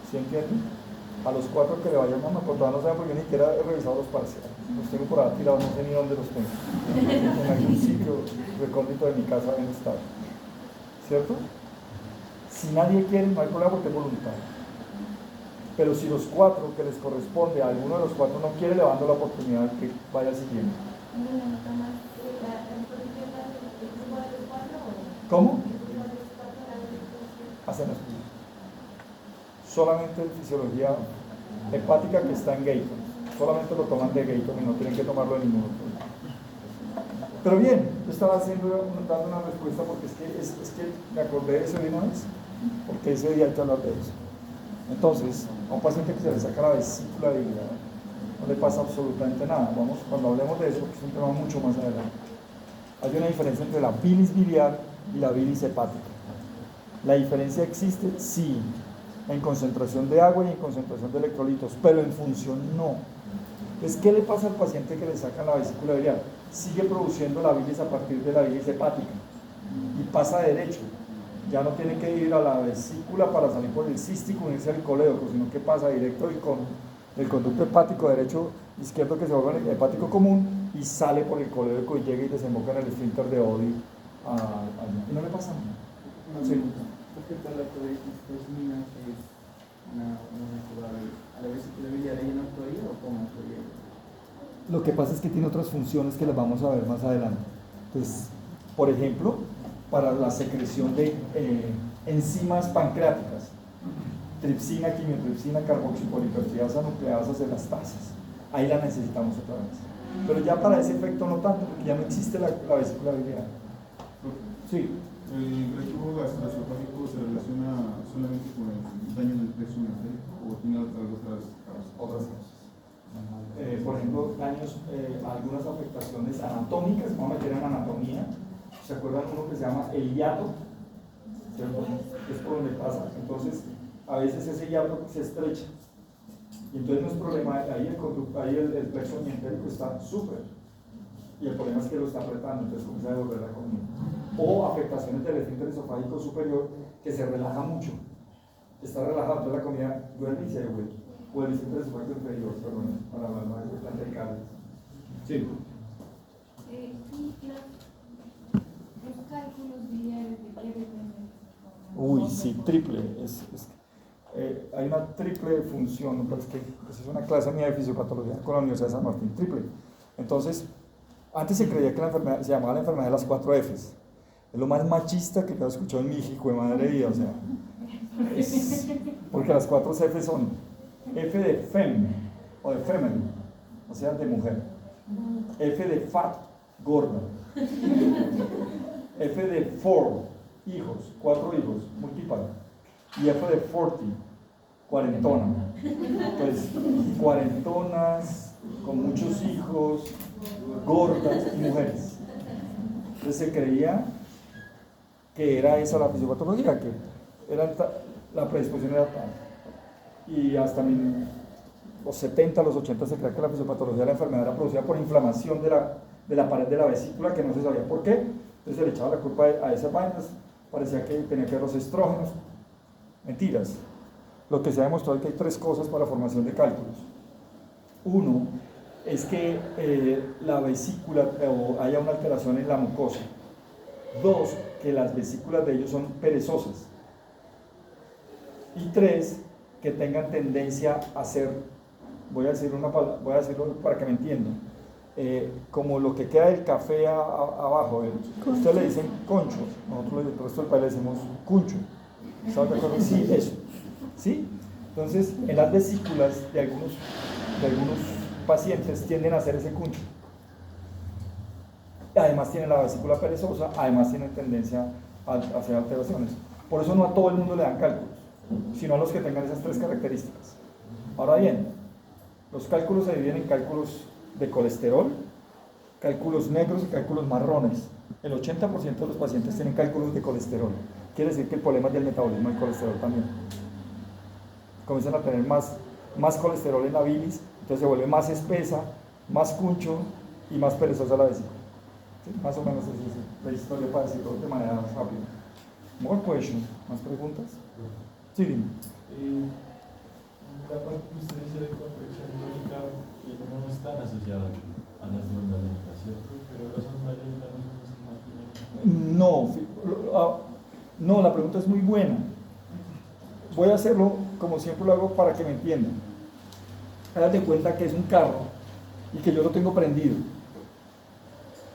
¿Sí entienden? A los 4 que le vayan a por todas no saben porque ni siquiera he revisado los parciales. Los tengo por ahí tirados, no sé ni dónde los tengo. En algún sitio recóndito de mi casa deben estar. ¿Cierto? Si nadie quiere, no hay problema porque es voluntario. Pero si los 4 que les corresponde, a alguno de los 4 no quiere, le dando la oportunidad de que vaya siguiendo. ¿Cómo? Hacen estudios. Solamente fisiología hepática que está en Gator. Solamente lo toman de Gator y no tienen que tomarlo de ningún otro. Pero bien, yo estaba dando una respuesta porque es que me acordé de eso de una vez, porque ese día hay que hablar de eso. Entonces, a un paciente que se le saca la vesícula biliar, no le pasa absolutamente nada. Vamos, cuando hablemos de eso, porque es un tema mucho más adelante. Hay una diferencia entre la bilis biliar y la bilis hepática. La diferencia existe, sí, en concentración de agua y en concentración de electrolitos, pero en función no. Entonces, ¿qué le pasa al paciente que le sacan la vesícula biliar? Sigue produciendo la bilis a partir de la bilis hepática y pasa derecho. Ya no tiene que ir a la vesícula para salir por el cístico y irse al colédoco, sino que pasa directo con el conducto hepático derecho izquierdo que se va con el hepático común y sale por el colédoco y llega y desemboca en el esfínter de Oddi y no le pasa nada. Sí. Respecto a la proteína, que es una a la vesícula biliar, ¿hay una autoría o cómo autoría? Lo que pasa es que tiene otras funciones que las vamos a ver más adelante. Entonces, por ejemplo, para la secreción de enzimas pancreáticas, tripsina, quimiotripsina, carboxipolipeptidasa, nucleasas de las tasas. Ahí la necesitamos otra vez. Pero ya para ese efecto no tanto, porque ya no existe la vesícula biliar. Sí. ¿El reflujo gastroesofágico se relaciona solamente con el daño en el plexo mesentérico o tiene otras causas? Otras causas. Por ejemplo, daños, algunas afectaciones anatómicas, vamos a meter en anatomía. ¿Se acuerdan uno que se llama el hiato? ¿Cierto? Es por donde pasa. Entonces, a veces ese hiato se estrecha. Y entonces no es problema, ahí el plexo mesentérico está súper. Y el problema es que lo está apretando, entonces comienza a devolver la comida. O afectaciones del esfínter esofágico superior que se relaja mucho. Está relajado, entonces la comida duerme y se devuelve. O el esfínter esofágico inferior, perdón, para hablar más de plantar. Sí. Los cálculos biliares de qué dependen. Uy, sí, triple. hay una triple función, ¿no? Pero es que pues es una clase mía de fisiopatología con la Universidad de San Martín, triple. Entonces, antes se creía que la enfermedad, se llamaba la enfermedad de las 4 Fs. Es lo más machista que yo he escuchado en mi hijo de madre vida, o sea, porque las 4 Fs son F de fem, o de femen, o sea, de mujer. F de fat, gorda. F de four, hijos, 4 hijos, multípara. Y F de 40, cuarentona. Pues, cuarentonas, con muchos hijos, gordas y mujeres. Entonces se creía que era esa la fisiopatología, que era la predisposición era tal. Y hasta los 70, los 80 se creía que la fisiopatología de la enfermedad era producida por inflamación de la pared de la vesícula, que no se sabía por qué. Entonces se le echaba la culpa a esas vainas, parecía que tenía que ver los estrógenos. Mentiras. Lo que se ha demostrado es que hay 3 cosas para la formación de cálculos. Uno, es que la vesícula o haya una alteración en la mucosa. 2, que las vesículas de ellos son perezosas. Y 3, que tengan tendencia a ser, voy a decirlo para que me entiendan, como lo que queda del café abajo, ustedes le dicen concho, nosotros el resto del país le decimos cuncho. ¿Están de acuerdo? Sí, eso. ¿Sí? Entonces, en las vesículas de algunos pacientes tienden a hacer ese cuncho. Además tienen la vesícula perezosa, además tienen tendencia a hacer alteraciones. Por eso no a todo el mundo le dan cálculos, sino a los que tengan esas 3 características. Ahora bien, los cálculos se dividen en cálculos de colesterol, cálculos negros y cálculos marrones. El 80% de los pacientes tienen cálculos de colesterol. Quiere decir que el problema es del metabolismo del colesterol también. Comienzan a tener más colesterol en la bilis, entonces se vuelve más espesa, más cuncho y más perezosa la vesícula. ¿Sí? Más o menos es la historia para decirlo de manera rápida. More questions, ¿más preguntas? Sí, dime. La parte que usted dice de contracción lógica no están asociadas a las ondas lentas, ¿cierto? Pero las ondas lentas no son No, la pregunta es muy buena. Voy a hacerlo como siempre lo hago para que me entiendan. Hágate de cuenta que es un carro y que yo lo tengo prendido,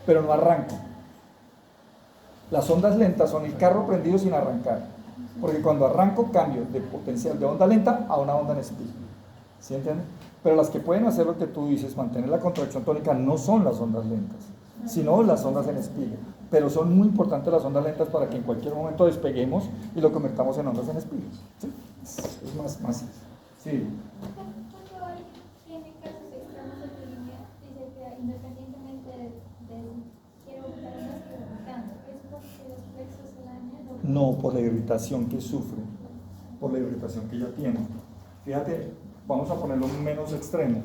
pero no arranco. Las ondas lentas son el carro prendido sin arrancar, porque cuando arranco cambio de potencial de onda lenta a una onda en espiga. ¿Sí entienden? Pero las que pueden hacer lo que tú dices, mantener la contracción tónica, no son las ondas lentas, sino las ondas en espiga. Pero son muy importantes las ondas lentas para que en cualquier momento despeguemos y lo convertamos en ondas en espiga. ¿Sí? Es más. Sí. Cuando alguien tiene casos extremos de bulimia, dice que independientemente de quiero vomitar o no estoy vomitando, ¿es porque los plexos se dañan? No, por la irritación que sufre, por la irritación que ella tiene. Fíjate, vamos a ponerlo menos extremo.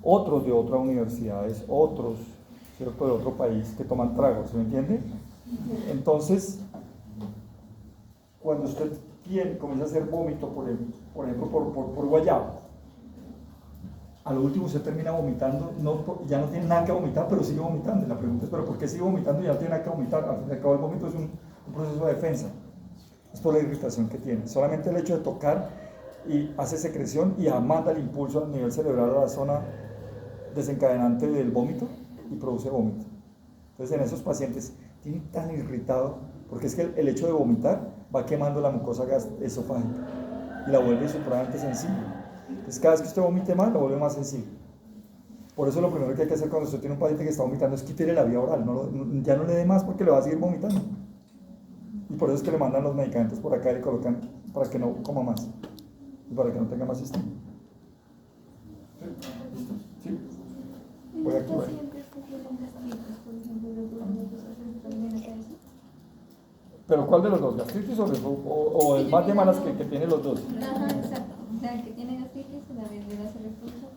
Otros de otras universidades, otros, ¿cierto?, de otro país que toman tragos, ¿se me entiende? Entonces, cuando usted comienza a hacer vómito, por ejemplo, por guayaba, a lo último usted termina vomitando, ya no tiene nada que vomitar, pero sigue vomitando. Y la pregunta es, ¿pero por qué sigue vomitando y ya no tiene nada que vomitar? Al fin y al cabo, el vómito es un proceso de defensa. Es por la irritación que tiene. Solamente el hecho de tocar y hace secreción y manda el impulso a nivel cerebral a la zona desencadenante del vómito y produce vómito. Entonces, en esos pacientes tienen tan irritado, porque es que el hecho de vomitar va quemando la mucosa esofágica y la vuelve supremamente sensible. Entonces, cada vez que usted vomite más, lo vuelve más sensible. Por eso lo primero que hay que hacer cuando usted tiene un paciente que está vomitando es quitarle la vía oral, ya no le dé más porque le va a seguir vomitando. Y por eso es que le mandan los medicamentos por acá y le colocan para que no coma más y para que no tenga más sistema. ¿Sí? Voy a activar. ¿Pero cuál de los dos? ¿Gastritis o el más de malas que tiene los dos? Ajá, exacto. O sea, el que tiene gastritis y la de hacer reflujo.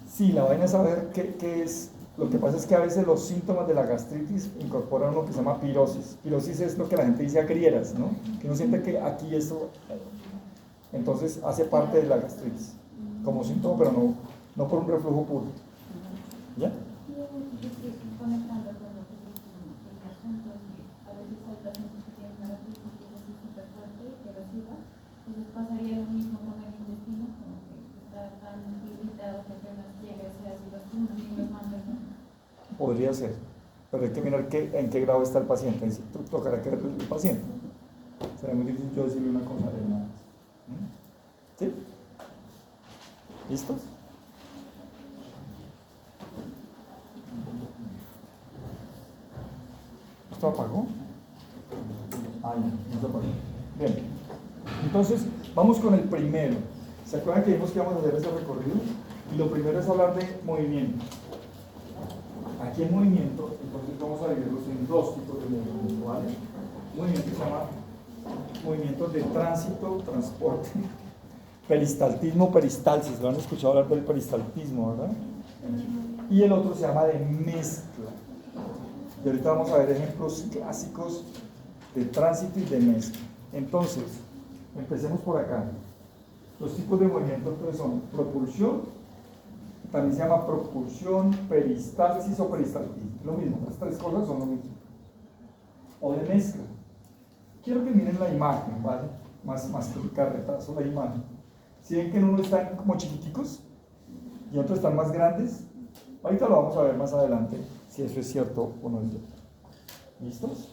Sí, la vaina es saber qué es. Lo que pasa es que a veces los síntomas de la gastritis incorporan lo que se llama pirosis. Pirosis es lo que la gente dice agrieras, ¿no? Que uno siente que aquí esto, entonces hace parte de la gastritis como síntoma, pero no por un reflujo puro. ¿Ya? Conectando con lo que dice el asunto, a veces hay pacientes que tienen una gastritis súper fuerte, pero masiva, entonces pasaría lo mismo con el intestino, como que está tan limitado que apenas llega ese ácido y los mandos, ¿no? Podría ser, pero hay que mirar en qué grado está el paciente. Tocará que ver el paciente. Será muy difícil yo decirle una cosa de nada. ¿Sí? ¿Listos? ¿Esto apagó? Ah, ya, no se apagó. Bien. Entonces, vamos con el primero. ¿Se acuerdan que dijimos que íbamos a hacer ese recorrido? Y lo primero es hablar de movimiento. Aquí en movimiento, entonces vamos a dividirlos en dos tipos de movimiento, ¿vale? Movimiento se llama movimiento de tránsito, transporte, peristaltismo, peristalsis. Lo han escuchado hablar del peristaltismo, ¿verdad? Y el otro se llama de mezcla. Y ahorita vamos a ver ejemplos clásicos de tránsito y de mezcla. Entonces, empecemos por acá. Los tipos de movimiento entonces son propulsión, también se llama propulsión, peristalsis o peristaltismo. Lo mismo, las tres cosas son lo mismo. O de mezcla. Quiero que miren la imagen, ¿vale? Más que el carretazo, la imagen. ¿Sí ven que en uno están como chiquiticos y en otro están más grandes? Ahorita lo vamos a ver más adelante, si eso es cierto o no es cierto. ¿Listos?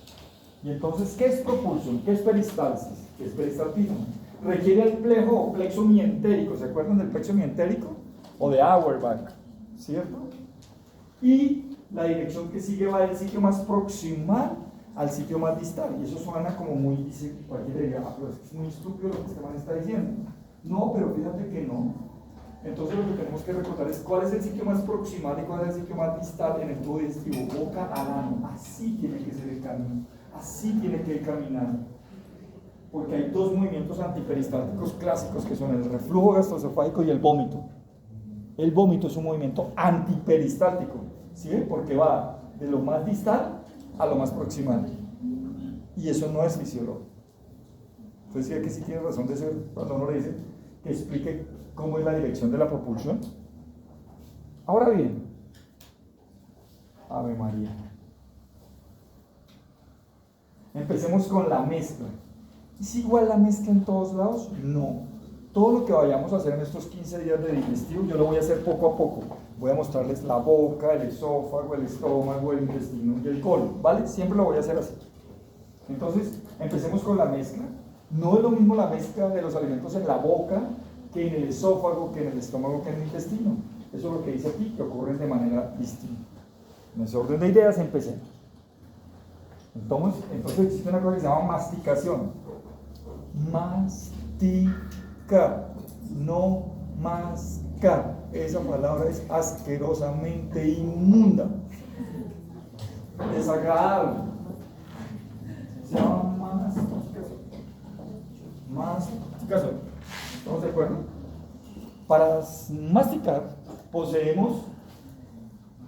Y entonces, ¿qué es propulsión? ¿Qué es peristalsis? ¿Qué es peristaltismo? Requiere el plexo mientérico. ¿Se acuerdan del plexo mientérico? O de Auerbach, ¿cierto? Y la dirección que sigue va del sitio más proximal al sitio más distal. Y eso suena como muy, dice, cualquiera diría, pero es muy estúpido lo que este man está diciendo. No, pero fíjate que no. Entonces lo que tenemos que recordar es cuál es el sitio más proximal y cuál es el sitio más distal en el tubo digestivo, boca al ano. Así tiene que ser el camino, así tiene que caminar. Porque hay dos movimientos antiperistálticos clásicos que son el reflujo gastroesofágico y el vómito. El vómito es un movimiento antiperistáltico, ¿sí? Porque va de lo más distal a lo más proximal. Y eso no es fisiológico. Entonces, ¿sí que sí tiene razón de ser cuando uno le dice que explique cómo es la dirección de la propulsión? Ahora bien, Ave María. Empecemos con la mezcla. ¿Es igual la mezcla en todos lados? No. Todo lo que vayamos a hacer en estos 15 días de digestivo, yo lo voy a hacer poco a poco. Voy a mostrarles la boca, el esófago, el estómago, el intestino y el colon, ¿vale? Siempre lo voy a hacer así. Entonces, empecemos con la mezcla. No es lo mismo la mezcla de los alimentos en la boca que en el esófago, que en el estómago, que en el intestino. Eso es lo que dice aquí, que ocurren de manera distinta. En ese orden de ideas, empecemos. Entonces existe una cosa que se llama masticación. Masticar, no mascar. Esa palabra es asquerosamente inmunda, desagradable. Se llama masticación. Masticación. ¿Estamos de acuerdo? Para masticar poseemos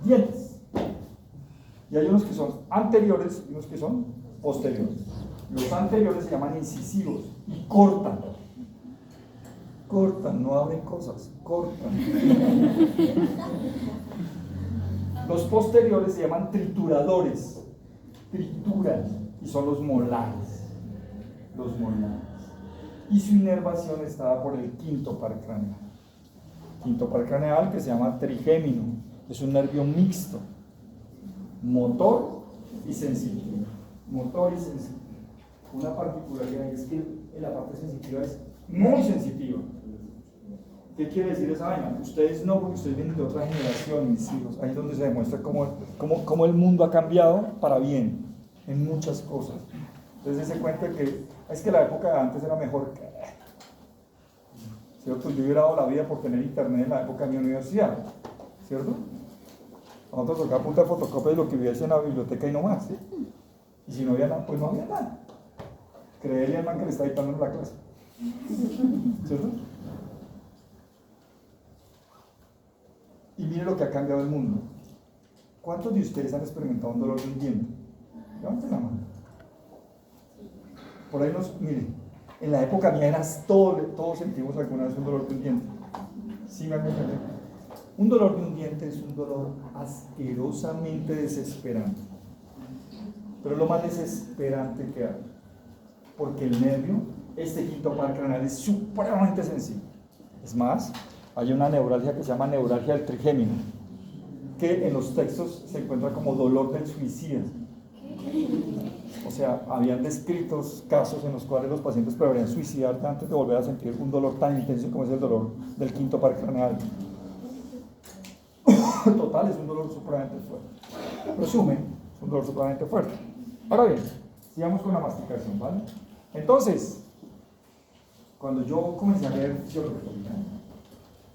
dientes. Y hay unos que son anteriores y unos que son posteriores. Los anteriores se llaman incisivos y cortan. Cortan, no abren cosas, cortan. Los posteriores se llaman trituradores. Trituran y son los molares. Los molares. Y su inervación está por el quinto par craneal. Quinto par craneal que se llama trigémino. Es un nervio mixto. Motor y sensitivo. Motor y sensitivo. Una particularidad es que la parte sensitiva es muy sensitiva. ¿Qué quiere decir esa vaina? Ustedes no, porque ustedes vienen de otra generación, mis hijos. Ahí es donde se demuestra cómo el mundo ha cambiado para bien en muchas cosas. Entonces se cuenta que es que la época de antes era mejor. ¿Cierto? Yo hubiera dado la vida por tener internet en la época de mi universidad, ¿cierto? A nosotros tocaba punta de fotocopia de lo que hubiese en la biblioteca y no más, ¿sí? Y si no había nada, pues no había nada. Creerle al man que le está dictando en la clase, ¿cierto? Y mire lo que ha cambiado el mundo. ¿Cuántos de ustedes han experimentado un dolor de un diente? Levanten la mano. Por ahí miren, en la época mía todos sentimos alguna vez un dolor de un diente. ¿Sí me han entendido? Un dolor de un diente es un dolor asquerosamente desesperante. Pero lo más desesperante que hay. Porque el nervio este quinto par craneal es supremamente sensible. Es más, hay una neuralgia que se llama neuralgia del trigémino, que en los textos se encuentra como dolor del suicida. O sea, habían descritos casos en los cuales los pacientes preferían suicidarse antes de volver a sentir un dolor tan intenso como es el dolor del quinto par craneal. Total, es un dolor supremamente fuerte. Resumen, es un dolor supremamente fuerte. Ahora bien, sigamos con la masticación, ¿vale? Entonces, cuando yo comencé a ver fisiología,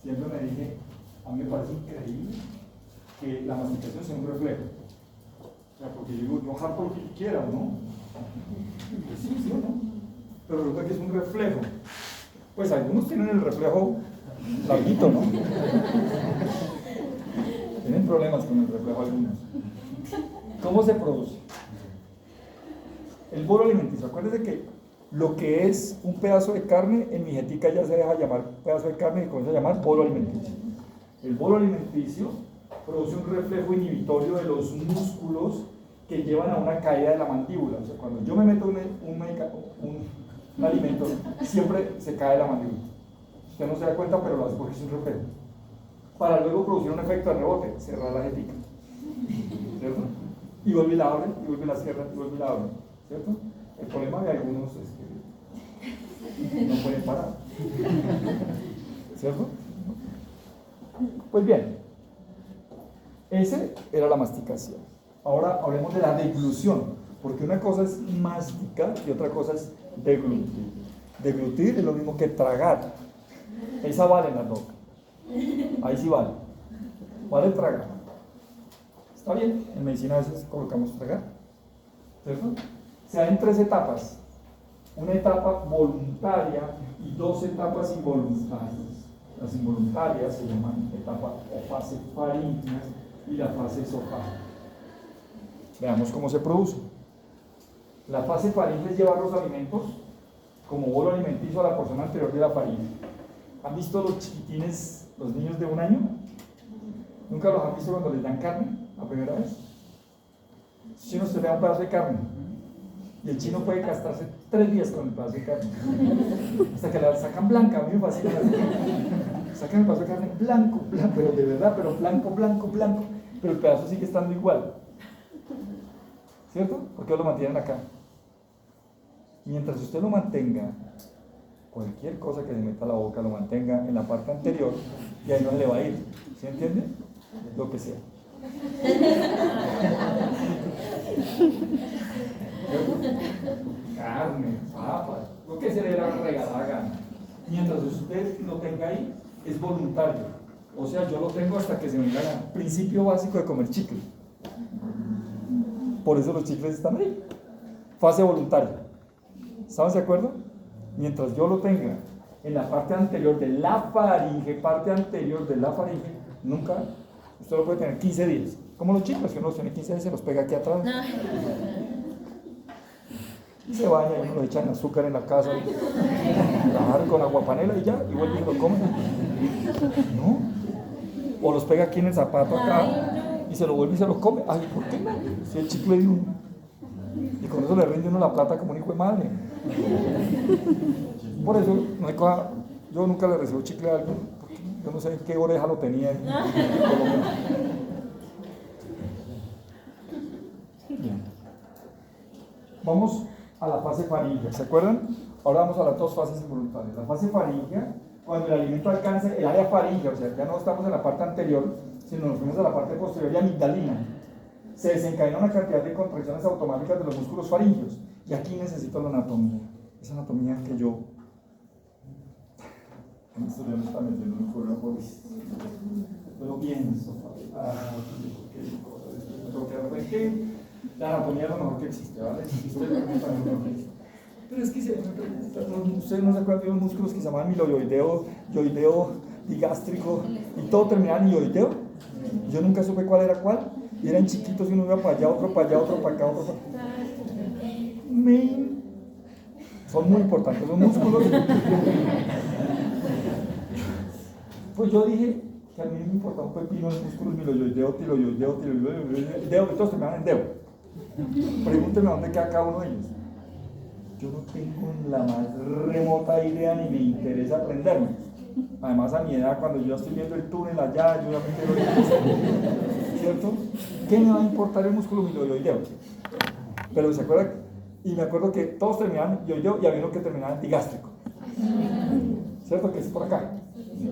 siempre me dije, a mí me parece increíble que la masticación sea un reflejo. O sea, porque yo digo, yo harto lo que quiera, ¿no? Pues sí, sí o no. Pero resulta que es un reflejo. Pues algunos tienen el reflejo larguito, ¿no? Tienen problemas con el reflejo algunos. ¿Cómo se produce? El bolo alimenticio. Acuérdense que lo que es un pedazo de carne, en mi genética ya se deja llamar pedazo de carne y comienza a llamar bolo alimenticio. El bolo alimenticio produce un reflejo inhibitorio de los músculos que llevan a una caída de la mandíbula. O sea, cuando yo me meto un alimento, siempre se cae la mandíbula. Usted no se da cuenta, pero lo hace porque es un reflejo. Para luego producir un efecto de rebote, cerrar la jetica. ¿Cierto? Y vuelve y la abre, y vuelve y la cierra, y vuelve y la abre. ¿Cierto? El problema de algunos es que no pueden parar. ¿Cierto? Pues bien, ese era la masticación. Ahora hablemos de la deglución, porque una cosa es masticar y otra cosa es deglutir. Deglutir es lo mismo que tragar. Esa vale en la boca. Ahí sí vale. Vale tragar. Está bien, en medicina a veces colocamos tragar. ¿Cierto? Se da en 3 etapas. Una etapa voluntaria y 2 etapas involuntarias. Las involuntarias se llaman etapa o fase faríngea y la fase esofágica. Veamos cómo se produce. La fase faríngea es llevar los alimentos como bolo alimenticio a la porción anterior de la faringe. ¿Han visto los chiquitines, los niños de 1 año? ¿Nunca los han visto cuando les dan carne la primera vez? Los chinos se le dan un pedazo de carne y el chino puede gastarse 3 días con el pedazo de carne hasta que la sacan blanca. A mí me fascina. Sacan el pedazo de carne blanco, pero de verdad, pero blanco, pero el pedazo sigue estando igual. ¿Cierto? ¿Por qué lo mantienen acá? Mientras usted lo mantenga, cualquier cosa que se meta a la boca lo mantenga en la parte anterior y ahí no se le va a ir. ¿Sí entiende? Lo que sea. Carne, papas, lo que se le da regalada gana. Mientras usted lo tenga ahí, es voluntario. O sea, yo lo tengo hasta que se me gana. Principio básico de comer chicle. Por eso los chicles están ahí. Fase voluntaria. ¿Estamos de acuerdo? Mientras yo lo tenga en la parte anterior de la faringe, nunca, usted lo puede tener 15 días. Como los chicles, que uno los tiene 15 días y se los pega aquí atrás. Y se baña y uno le echan azúcar en la casa, con agua panela y ya, y vuelve y lo come. ¿No? O los pega aquí en el zapato acá y se lo vuelve y se lo come. Ay, ¿por qué no? Si el chicle de uno. Y con eso le rinde uno la plata como un hijo de madre. Por eso, yo nunca le recibo chicle a alguien, porque yo no sé en qué oreja lo tenía. Bien. Vamos a la fase faríngea, ¿se acuerdan? Ahora vamos a las 2 fases involuntarias. La fase faríngea, cuando el alimento alcance el área faríngea, o sea, ya no estamos en la parte anterior, sino nos fuimos a la parte posterior y amigdalina. Se desencadena una cantidad de contracciones automáticas de los músculos faríngeos. Y aquí necesito la anatomía. Esa anatomía que yo... Esto ya no está metiendo en el cuerpo, pues... Yo lo pienso. La anatomía es lo mejor que existe, ¿vale? Pero es que ustedes no se acuerdan de los músculos que se llamaban miloioideo, yoideo, digástrico, y todo terminaba en ioideo. Yo nunca supe cuál era cuál, y eran chiquitos y uno iba para allá, otro para allá, otro para acá, otro para acá. Son muy importantes los músculos. Pues yo dije que a mí me importaba un pepino de músculos miloioideo, tiroideo, y todos terminaban en deo. Pregúntenme dónde queda cada uno de ellos. yo no tengo la más remota idea ni me interesa aprenderme. Además, a mi edad, cuando yo estoy viendo el túnel allá, yo ya me quiero ir, ¿cierto? ¿Qué me va a importar el músculo miloideo? Pero se acuerda, y me acuerdo que todos terminaban yo y había uno que terminaba en digástrico, ¿cierto? Que es por acá,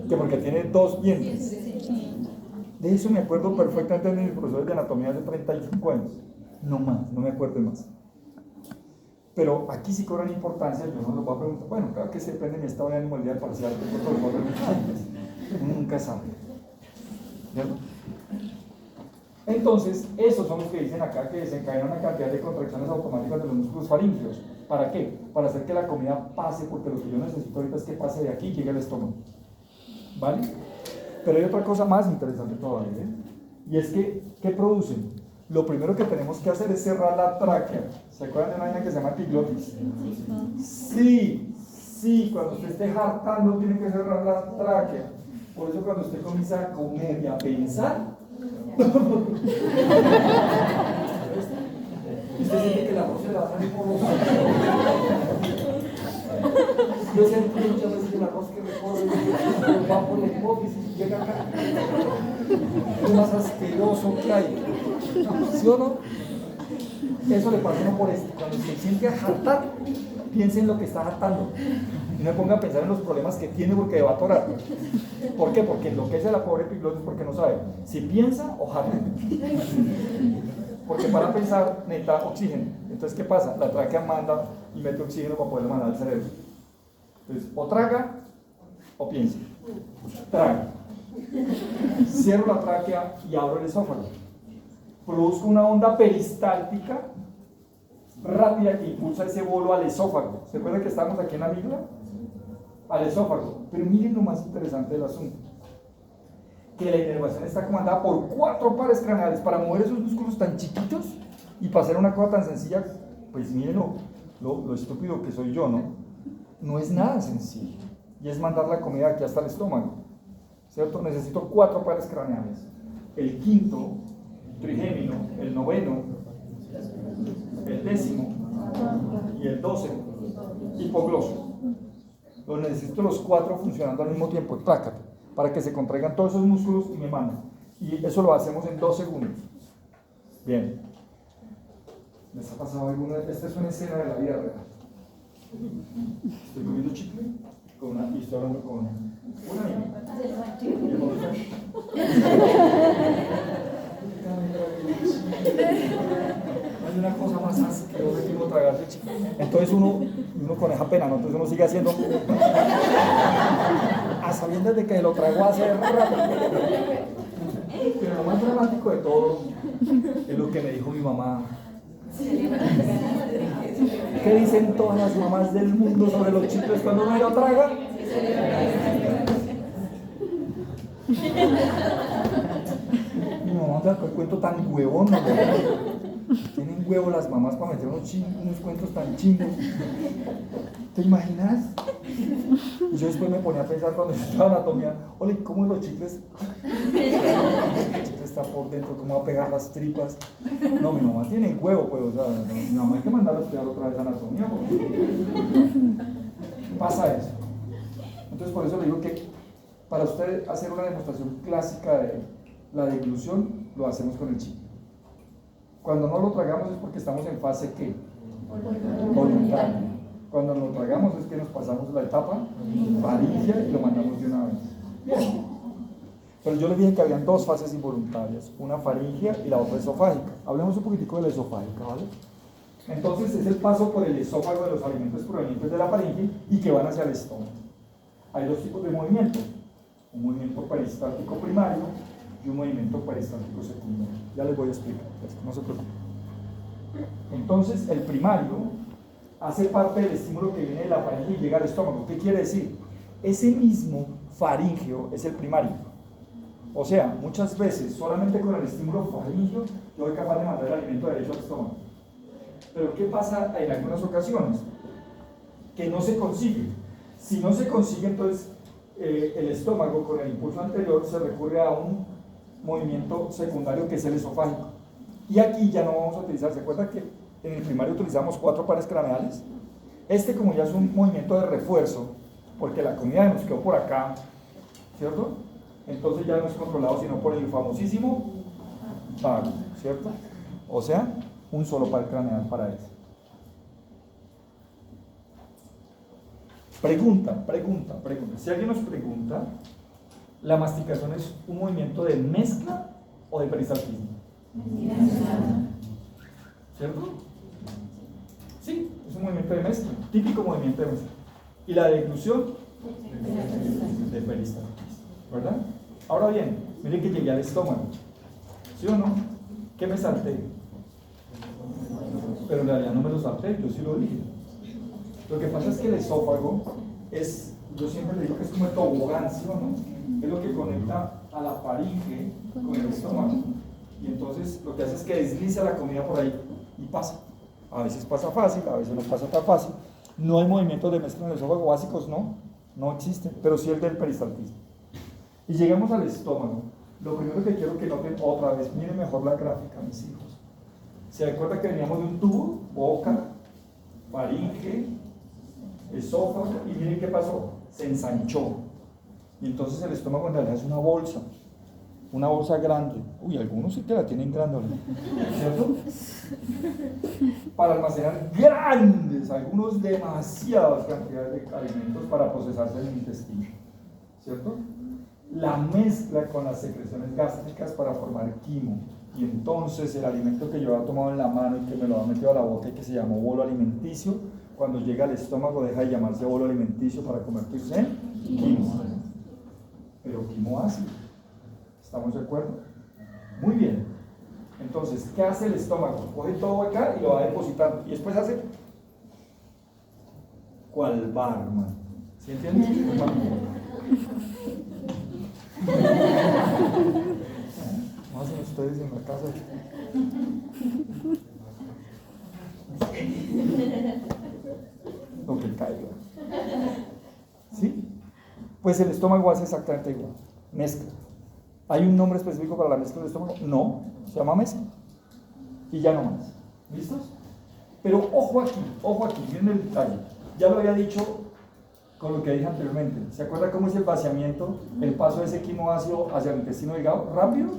que porque tiene 2 dientes. De eso me acuerdo perfectamente de mis profesores de anatomía hace 35 años. No más, no me acuerdo más. Pero aquí sí cobran importancia, yo no lo voy a preguntar. Bueno, claro que se depende de mi estado de ánimo el día parcial, uno nunca sabe. ¿Cierto? Entonces, esos son los que dicen acá que desencadenan una cantidad de contracciones automáticas de los músculos faríngeos. ¿Para qué? Para hacer que la comida pase, porque lo que yo necesito ahorita es que pase de aquí y llegue al estómago. ¿Vale? Pero hay otra cosa más interesante todavía, ¿eh? Y es que, ¿qué producen? Lo primero que tenemos que hacer es cerrar la tráquea. ¿Se acuerdan de una vaina que se llama epiglotis? Sí, cuando usted esté hartando tiene que cerrar la tráquea. Por eso cuando usted comienza a comer y a pensar, usted siente que la voz se le va a salir por los ojos. Yo siento muchas veces que la voz que recorre va por la hipófisis y llega acá. Es lo más asqueroso que hay. ¿Sí o no? Eso le pasa a uno por esto. Cuando se siente a hartar, piense en lo que está hartando. Y no me ponga a pensar en los problemas que tiene porque va a atorar. ¿Por qué? Porque enloquece a la pobre epiglotis porque no sabe si piensa o harta. Porque para pensar necesita oxígeno. Entonces, ¿qué pasa? La tráquea manda y mete oxígeno para poder mandar al cerebro. Entonces, o traga o piensa. Traga. Cierro la tráquea y abro el esófago. Produzco una onda peristáltica rápida que impulsa ese bolo al esófago. ¿Se acuerdan que estamos aquí en la amígdala? Al esófago. Pero miren lo más interesante del asunto. Que la inervación está comandada por 4 pares craneales para mover esos músculos tan chiquitos y para hacer una cosa tan sencilla. Pues miren lo estúpido que soy yo, ¿no? No es nada sencillo. Y es mandar la comida aquí hasta el estómago. ¿Cierto? Necesito 4 pares craneales. El quinto, trigémino, el noveno, el 10º y el 12, hipogloso. Los necesito los 4 funcionando al mismo tiempo, trácate, para que se contraigan todos esos músculos y me mandan. Y eso lo hacemos en 2 segundos. Bien. ¿Les ha pasado alguna vez? Esta es una escena de la vida real. Estoy comiendo chicle y estoy hablando con una niña. No hay una cosa más asquerosa que uno tragarse chicle. Entonces uno con esa pena, ¿no? Entonces uno sigue haciendo a sabiendas de que lo tragó hace rato. Pero lo más dramático de todo es lo que me dijo mi mamá. ¿Qué dicen todas las mamás del mundo sobre los chicles cuando uno lo traga? Mi mamá me sacó el cuento tan huevón, ¿no? Tienen huevo las mamás para meter unos cuentos tan chingos. ¿Te imaginas? Y yo después me ponía a pensar cuando estaba en anatomía, oye, ¿cómo los chicles? El chicle está por dentro, ¿cómo va a pegar las tripas? No, mi mamá tiene huevo, pues, o sea, mi mamá hay que mandarla a estudiar otra vez anatomía, porque pasa eso. Entonces, por eso le digo que para usted hacer una demostración clásica de la deglución, lo hacemos con el chicle. Cuando no lo tragamos es porque estamos en fase ¿qué? Voluntaria. Cuando lo tragamos es que nos pasamos la etapa faríngea y lo mandamos de una vez. Bien. Pero yo les dije que habían 2 fases involuntarias, una faríngea y la otra esofágica. Hablemos un poquitico de la esofágica, ¿vale? Entonces es el paso por el esófago de los alimentos provenientes de la faringe y que van hacia el estómago. Hay 2 tipos de movimiento, un movimiento peristáltico primario y un movimiento peristáltico secundario. Ya les voy a explicar, no se preocupen. Entonces el primario hace parte del estímulo que viene de la faringe y llega al estómago. ¿Qué quiere decir? Ese mismo faríngeo es el primario. O sea, muchas veces solamente con el estímulo faríngeo yo soy capaz de mandar el alimento derecho al estómago. Pero ¿qué pasa en algunas ocasiones? Que no se consigue. Si no se consigue, entonces el estómago con el impulso anterior se recurre a un movimiento secundario que es el esofágico. Y aquí ya no vamos a utilizar, ¿se acuerdan que en el primario utilizamos 4 pares craneales? Este como ya es un movimiento de refuerzo, porque la comida nos quedó por acá, ¿cierto? Entonces ya no es controlado sino por el famosísimo vago, ¿cierto? O sea, un solo par craneal para eso. Pregunta. Si alguien nos pregunta, ¿la masticación es un movimiento de mezcla o de peristaltismo? ¿Cierto? Sí, es un movimiento de mezcla, típico movimiento de mezcla. ¿Y la deglución? De peristaltismo, ¿verdad? Ahora bien, miren que llegué al estómago, ¿sí o no? ¿Qué me salté? Pero en realidad no me lo salté, yo sí lo dije. Lo que pasa es que el esófago es, yo siempre le digo que es como el tobogán, ¿sí o no? Es lo que conecta a la faringe con el estómago. Y entonces lo que hace es que desliza la comida por ahí y pasa. A veces pasa fácil, a veces no pasa tan fácil. No hay movimientos de mezcla en el esófago básicos, no existen, pero sí el del peristaltismo. Y llegamos al estómago. Lo primero que quiero que noten otra vez, miren mejor la gráfica, mis hijos. ¿Se acuerdan que veníamos de un tubo? Boca, faringe, esófago, y miren qué pasó, se ensanchó. Y entonces el estómago en realidad es una bolsa grande. Uy, algunos sí que la tienen grande, ¿cierto? Para almacenar grandes, algunos demasiadas cantidades de alimentos para procesarse en el intestino, ¿cierto? La mezcla con las secreciones gástricas para formar quimo. Y entonces el alimento que yo había tomado en la mano y que me lo había metido a la boca y que se llamó bolo alimenticio, cuando llega al estómago deja de llamarse bolo alimenticio para convertirse en quimo. Pero quimo ácido. ¿Estamos de acuerdo? Muy bien. Entonces, ¿qué hace el estómago? Coge todo acá y lo va depositando. Y después hace ¿cuál barman? ¿Sí entienden? ¿Cómo hacen ustedes en la casa? Lo que caiga. ¿Sí? Pues el estómago hace exactamente igual. Mezcla. ¿Hay un nombre específico para la mezcla del estómago? No, se llama mezcla. Y ya no más. ¿Listos? Pero ojo aquí, miren el detalle. Ya lo había dicho con lo que dije anteriormente. ¿Se acuerda cómo es el vaciamiento, el paso de ese quimo ácido hacia el intestino delgado? ¿Rápido?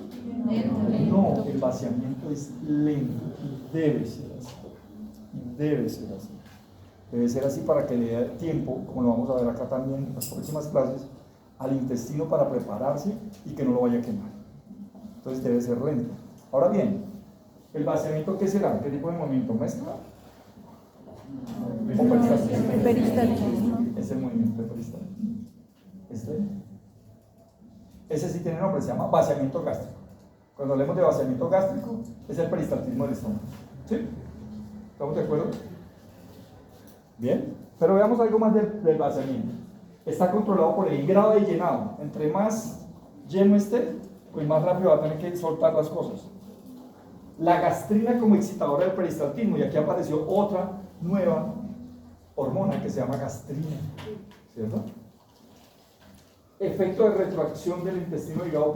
No, el vaciamiento es lento y debe ser así. Debe ser así para que le dé tiempo, como lo vamos a ver acá también en las próximas clases, al intestino para prepararse y que no lo vaya a quemar. Entonces debe ser lento. Ahora bien, ¿el vaciamiento qué será? ¿Qué tipo de movimiento? ¿Mezcla? ¿O peristaltismo? Peristaltismo. Es el movimiento de peristaltismo. Ese sí tiene nombre, se llama vaciamiento gástrico. Cuando hablemos de vaciamiento gástrico, es el peristaltismo del estómago. ¿Sí? ¿Estamos de acuerdo? Bien, pero veamos algo más del vaciamiento. Está controlado por el grado de llenado. Entre más lleno esté, pues más rápido va a tener que soltar las cosas. La gastrina como excitadora del peristaltismo, y aquí apareció otra nueva hormona que se llama gastrina, ¿cierto? Efecto de retroacción del intestino delgado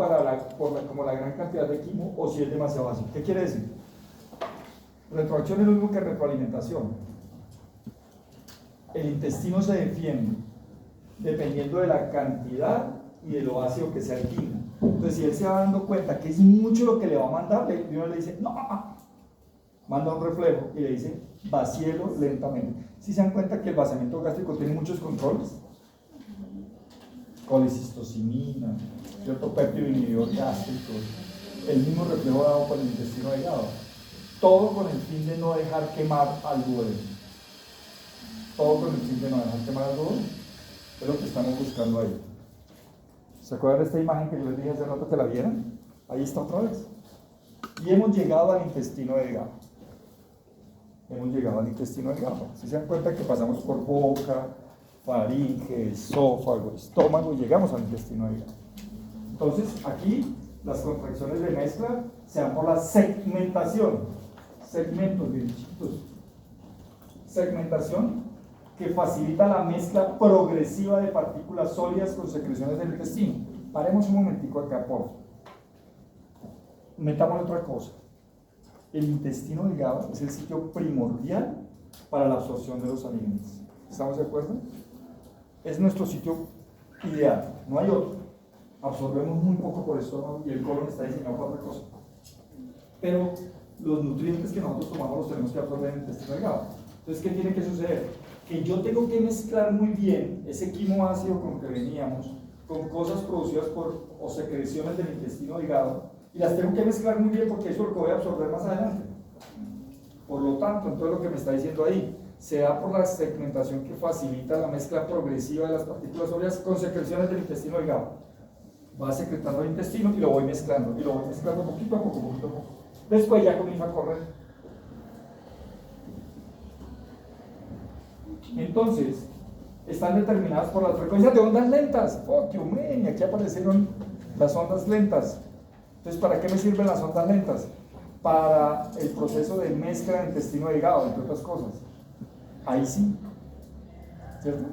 como la gran cantidad de quimo o si es demasiado ácido. ¿Qué quiere decir? Retroacción es lo mismo que retroalimentación. El intestino se defiende dependiendo de la cantidad y de lo ácido que sea el quimo. Entonces, si él se va dando cuenta que es mucho lo que le va a mandar, uno le dice, no, manda un reflejo y le dice, vacíelo lentamente. Si se dan cuenta que el vaciamiento gástrico tiene muchos controles, colecistocinina, cierto péptido inhibidor gástrico, el mismo reflejo dado por el intestino delgado, todo con el fin de no dejar quemar al duodeno. Todo con el fin de no dejar quemar al duodeno. Es lo que estamos buscando ahí. ¿Se acuerdan de esta imagen que yo les dije hace rato que la vieran? Ahí está otra vez. Y hemos llegado al intestino delgado. Si se dan cuenta que pasamos por boca, faringe, esófago, estómago y llegamos al intestino delgado. Entonces, aquí las contracciones de mezcla se dan por la segmentación. Segmentos bien chiquitos. Segmentación que facilita la mezcla progresiva de partículas sólidas con secreciones del intestino. Paremos un momentico acá, por favor. Metamos otra cosa. El intestino delgado es el sitio primordial para la absorción de los alimentos. ¿Estamos de acuerdo? Es nuestro sitio ideal, no hay otro. Absorbemos muy poco por el estómago y el colon está diseñado para otra cosa. Pero los nutrientes que nosotros tomamos los tenemos que absorber en el intestino delgado. Entonces, ¿qué tiene que suceder? Que yo tengo que mezclar muy bien ese quimoácido con que veníamos, con cosas producidas o secreciones del intestino delgado, y las tengo que mezclar muy bien porque eso lo voy a absorber más adelante. Por lo tanto, entonces lo que me está diciendo ahí, se da por la segmentación que facilita la mezcla progresiva de las partículas sólidas con secreciones del intestino delgado. Va secretando el intestino y lo voy mezclando poquito a poco, poquito a poco. Después ya comienza a correr. Entonces, están determinadas por las frecuencias de ondas lentas. ¡Oh, qué humén! Y aquí aparecieron las ondas lentas. Entonces, ¿para qué me sirven las ondas lentas? Para el proceso de mezcla del intestino delgado, entre otras cosas. Ahí sí. ¿Cierto?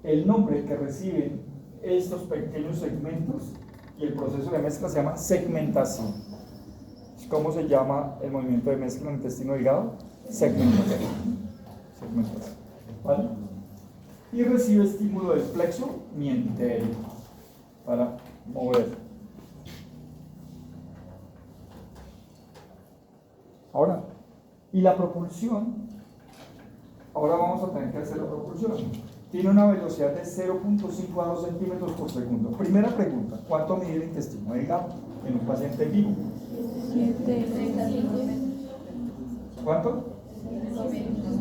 El nombre que reciben estos pequeños segmentos y el proceso de mezcla se llama segmentación. ¿Cómo se llama el movimiento de mezcla en el intestino delgado? Segmentación. Segmentación. ¿Vale? Y recibe estímulo del plexo mientérico para mover. Ahora, y la propulsión, ahora vamos a tener que hacer la propulsión. Tiene una velocidad de 0.5 a 2 centímetros por segundo. Primera pregunta, ¿cuánto mide el intestino delgado en un paciente vivo? 7. ¿Cuánto?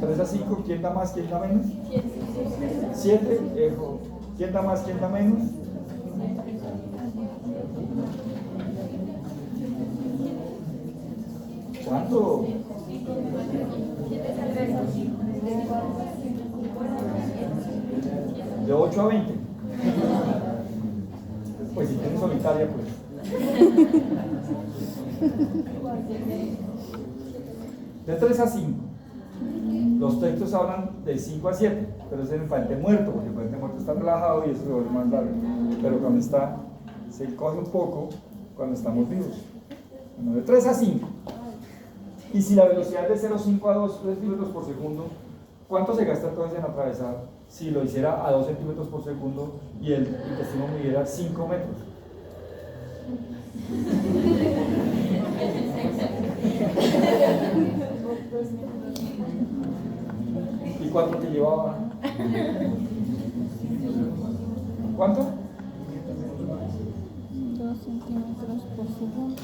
3 a 5, ¿quién da más, quién da menos? 7, ¿quién da más, quién da menos? ¿Cuánto? De 8 a 20. Pues si tienes solitaria, pues. De 3 a 5. Los textos hablan de 5 a 7, pero es el infante muerto, porque el infante muerto está relajado y eso se vuelve más largo. Pero cuando está, se coge un poco cuando estamos vivos. Bueno, de 3 a 5. Y si la velocidad es de 0,5 a 2 centímetros por segundo, ¿cuánto se gasta entonces en atravesar si lo hiciera a 2 centímetros por segundo y el intestino midiera 5 metros? ¿Y cuánto te llevaba? ¿Cuánto? 2 centímetros por segundo.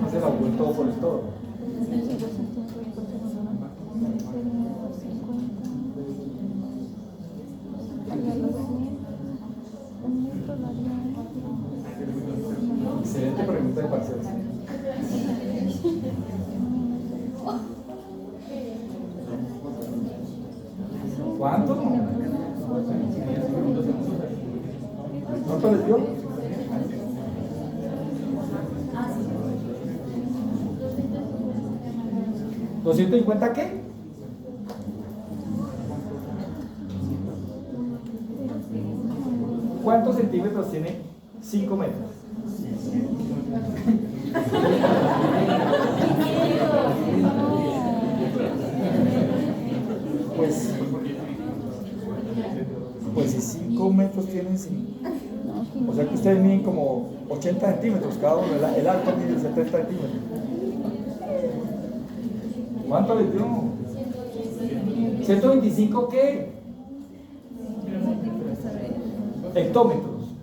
Hace la vuelta todo por el todo. 2 centímetros por segundo, ¿no? Sería 50. Un metro daría. Excelente pregunta de parcial. ¿Cuánto? ¿Cuánto les dio? ¿250 qué? ¿Cuántos centímetros tiene 5 metros? Pues si 5 metros tienen 5. O sea que ustedes miden como 80 centímetros cada uno, el alto mide 70 centímetros. ¿Cuánto les dio? ¿125 qué? Hectómetros.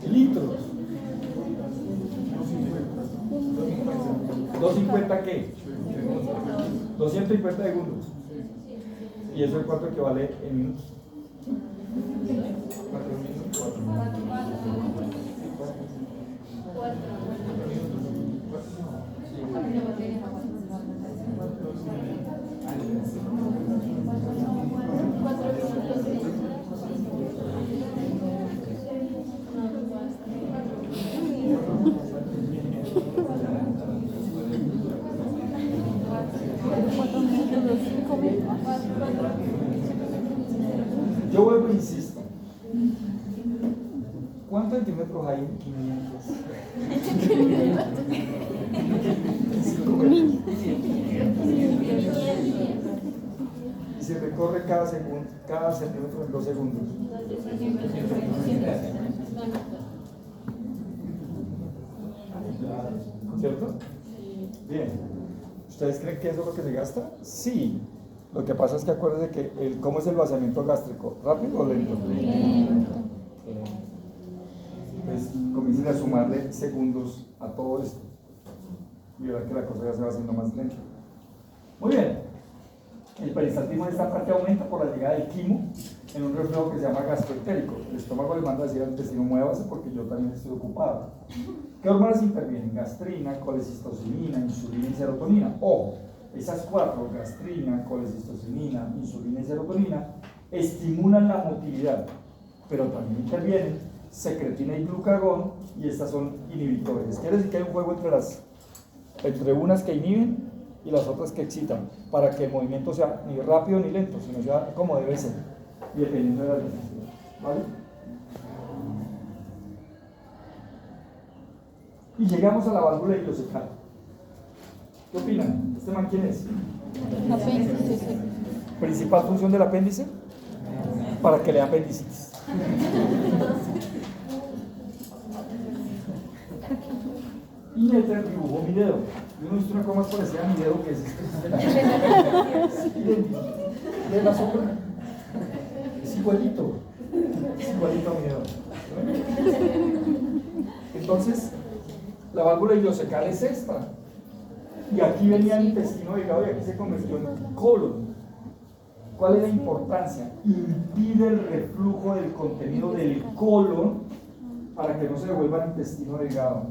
Litros. ¿250 qué? 250 segundos. ¿Y eso es cuánto equivale en minutos? 4 Yo vuelvo e insisto. ¿Cuántos centímetros hay en 500? Y se recorre cada centímetro en 2 segundos. ¿Cierto? Bien. ¿Ustedes creen que eso es lo que se gasta? Sí. Lo que pasa es que acuérdense que ¿cómo es el vaciamiento gástrico? ¿Rápido o lento? Pues comiencen a sumarle segundos a todo esto y verán que la cosa ya se va haciendo más lenta. Muy bien, el peristaltismo de esta parte aumenta por la llegada del quimo en un reflejo que se llama gastroentérico. El estómago le manda a decir al intestino: muévase porque yo también estoy ocupado. ¿Qué hormonas intervienen? Gastrina, colecistocinina, insulina y serotonina. Ojo, esas 4, gastrina, colecistocinina, insulina y serotonina, estimulan la motilidad, pero también intervienen secretina y glucagón, y estas son inhibitores. Quiere decir que hay un juego entre unas que inhiben y las otras que excitan, para que el movimiento sea ni rápido ni lento, sino sea como debe ser, y dependiendo de la necesidad. ¿Vale? Y llegamos a la válvula ileocecal. ¿Qué opinan? ¿Este man quién es? Apéndice. Principal función del apéndice, para que le dé apendicitis. Y Netter dibujó mi dedo. Yo no he visto una cosa más parecida a mi dedo que es este. Es idéntico. ¿Ve la sombra? Es igualito. Es igualito a mi dedo. Entonces, la válvula ileocecal es esta. Y aquí venía el intestino delgado y aquí se convirtió en colon. ¿Cuál es la importancia? Impide el reflujo del contenido del colon para que no se devuelva al intestino delgado,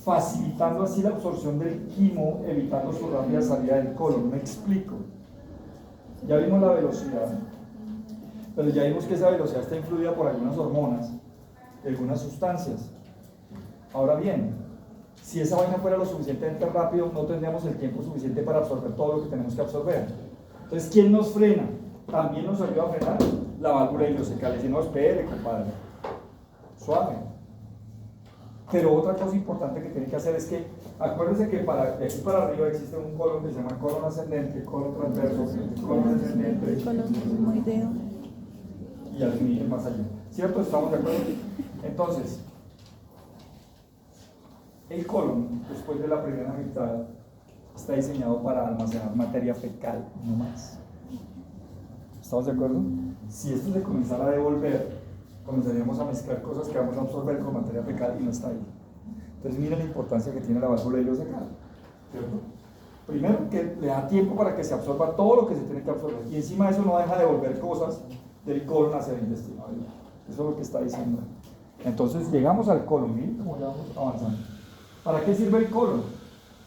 facilitando así la absorción del quimo, evitando su rápida salida del colon. Me explico. Ya vimos la velocidad, pero ya vimos que esa velocidad está influida por algunas hormonas, algunas sustancias. Ahora bien, si esa vaina fuera lo suficientemente rápido, no tendríamos el tiempo suficiente para absorber todo lo que tenemos que absorber. Entonces, ¿quién nos frena? También nos ayuda a frenar la válvula ileocecal. Si no, espere, compadre, suave. Pero otra cosa importante que tienen que hacer es que, acuérdense que de aquí para arriba existe un colon que se llama colon ascendente, colon transverso, colon descendente, Colonoideo. y al fin más allá. ¿Cierto? ¿Estamos de acuerdo? Entonces, el colon, después de la primera mitad, está diseñado para almacenar materia fecal, no más. ¿Estamos de acuerdo? Si esto se comenzara a devolver, comenzaríamos a mezclar cosas que vamos a absorber con materia fecal y no está ahí. Entonces miren la importancia que tiene la válvula ileocecal, ¿cierto? Primero, que le da tiempo para que se absorba todo lo que se tiene que absorber, y encima de eso no deja devolver cosas del colon hacia el intestino. Eso es lo que está diciendo. Entonces llegamos al colon, miren cómo ya vamos avanzando. ¿Para qué sirve el colon?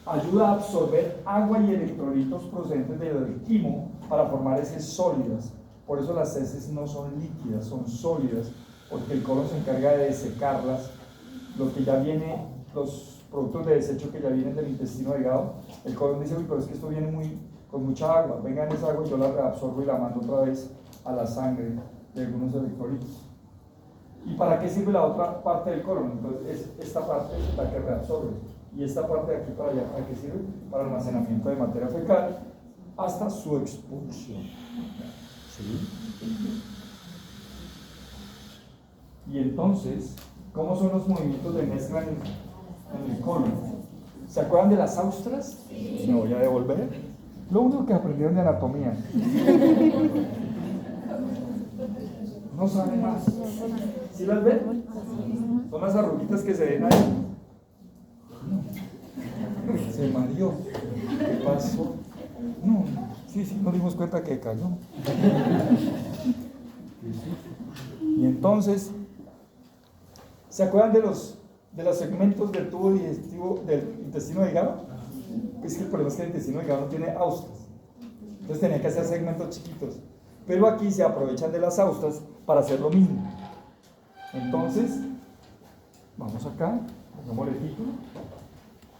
Ayuda a absorber agua y electrolitos procedentes del quimo para formar heces sólidas. Por eso las heces no son líquidas, son sólidas, porque el colon se encarga de desecarlas. Lo que ya viene, los productos de desecho que ya vienen del intestino delgado, el colon dice: uy, pero es que esto viene con mucha agua, vengan esa agua y yo la reabsorbo y la mando otra vez a la sangre de algunos electrolitos. ¿Y para qué sirve la otra parte del colon? Entonces, esta parte es la que reabsorbe. Y esta parte de aquí para allá, ¿para qué sirve? Para almacenamiento de materia fecal hasta su expulsión. ¿Sí? Y entonces, ¿cómo son los movimientos de mezcla en el colon? ¿Se acuerdan de las austras? Sí. Me voy a devolver. Lo único que aprendieron de anatomía. No saben más. ¿Sí las ven? Son las arruguitas que se ven ahí. Se mareó. ¿Qué pasó? No, sí, nos dimos cuenta que cayó. Y entonces, ¿se acuerdan de los segmentos del tubo digestivo del intestino delgado? Es que el problema es que el intestino delgado no tiene austras. Entonces tenía que hacer segmentos chiquitos. Pero aquí se aprovechan de las austras para hacer lo mismo. Entonces, vamos acá, pongámosle el título.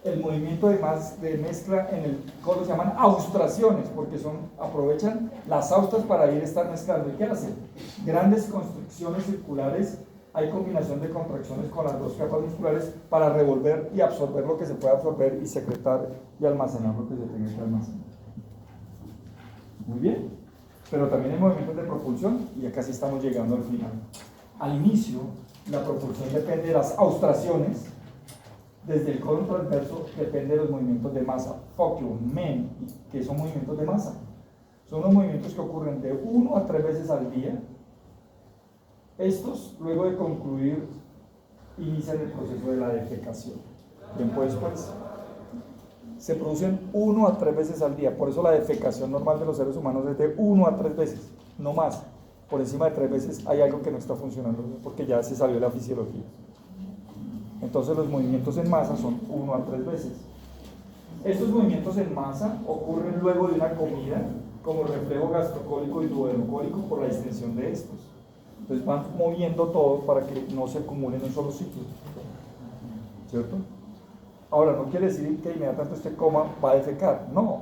El movimiento de mezcla en el colon se llaman austraciones, porque aprovechan las austras para ir a estar mezclando. ¿Y qué hacen? Grandes construcciones circulares hay combinación de contracciones con las dos capas musculares para revolver y absorber lo que se puede absorber y secretar y almacenar lo que se tenga que almacenar. Muy bien, pero también hay movimientos de propulsión y ya casi estamos llegando al final. Al inicio, la propulsión depende de las austraciones. Desde el colon transverso depende de los movimientos de masa. Focchio, men, que son movimientos de masa. Son los movimientos que ocurren de 1 a 3 veces al día. Estos, luego de concluir, inician el proceso de la defecación. Bien, pues, se producen 1 a 3 veces al día. Por eso la defecación normal de los seres humanos es de 1 a 3 veces, no más. Por encima de 3 veces hay algo que no está funcionando porque ya se salió de la fisiología. Entonces los movimientos en masa son 1 a 3 veces. Estos movimientos en masa ocurren luego de una comida como reflejo gastrocólico y duodenocólico por la extensión de estos. Entonces van moviendo todo para que no se acumulen en un solo sitio. ¿Cierto? Ahora, no quiere decir que inmediatamente usted coma, va a defecar. No.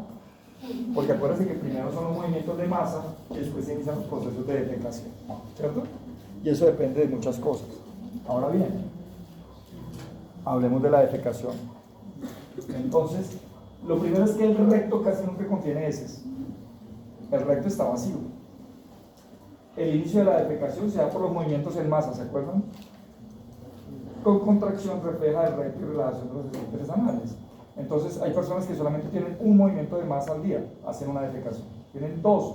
Porque acuérdense que primero son los movimientos de masa y después se inician los procesos de defecación. ¿Cierto? Y eso depende de muchas cosas. Ahora bien, hablemos de la defecación. Entonces, lo primero es que el recto casi nunca contiene heces. El recto está vacío. El inicio de la defecación se da por los movimientos en masa, ¿se acuerdan? Con contracción refleja el recto y relajación de los esfínteres anales. Entonces, hay personas que solamente tienen un movimiento de masa al día, hacen una defecación. Tienen 2,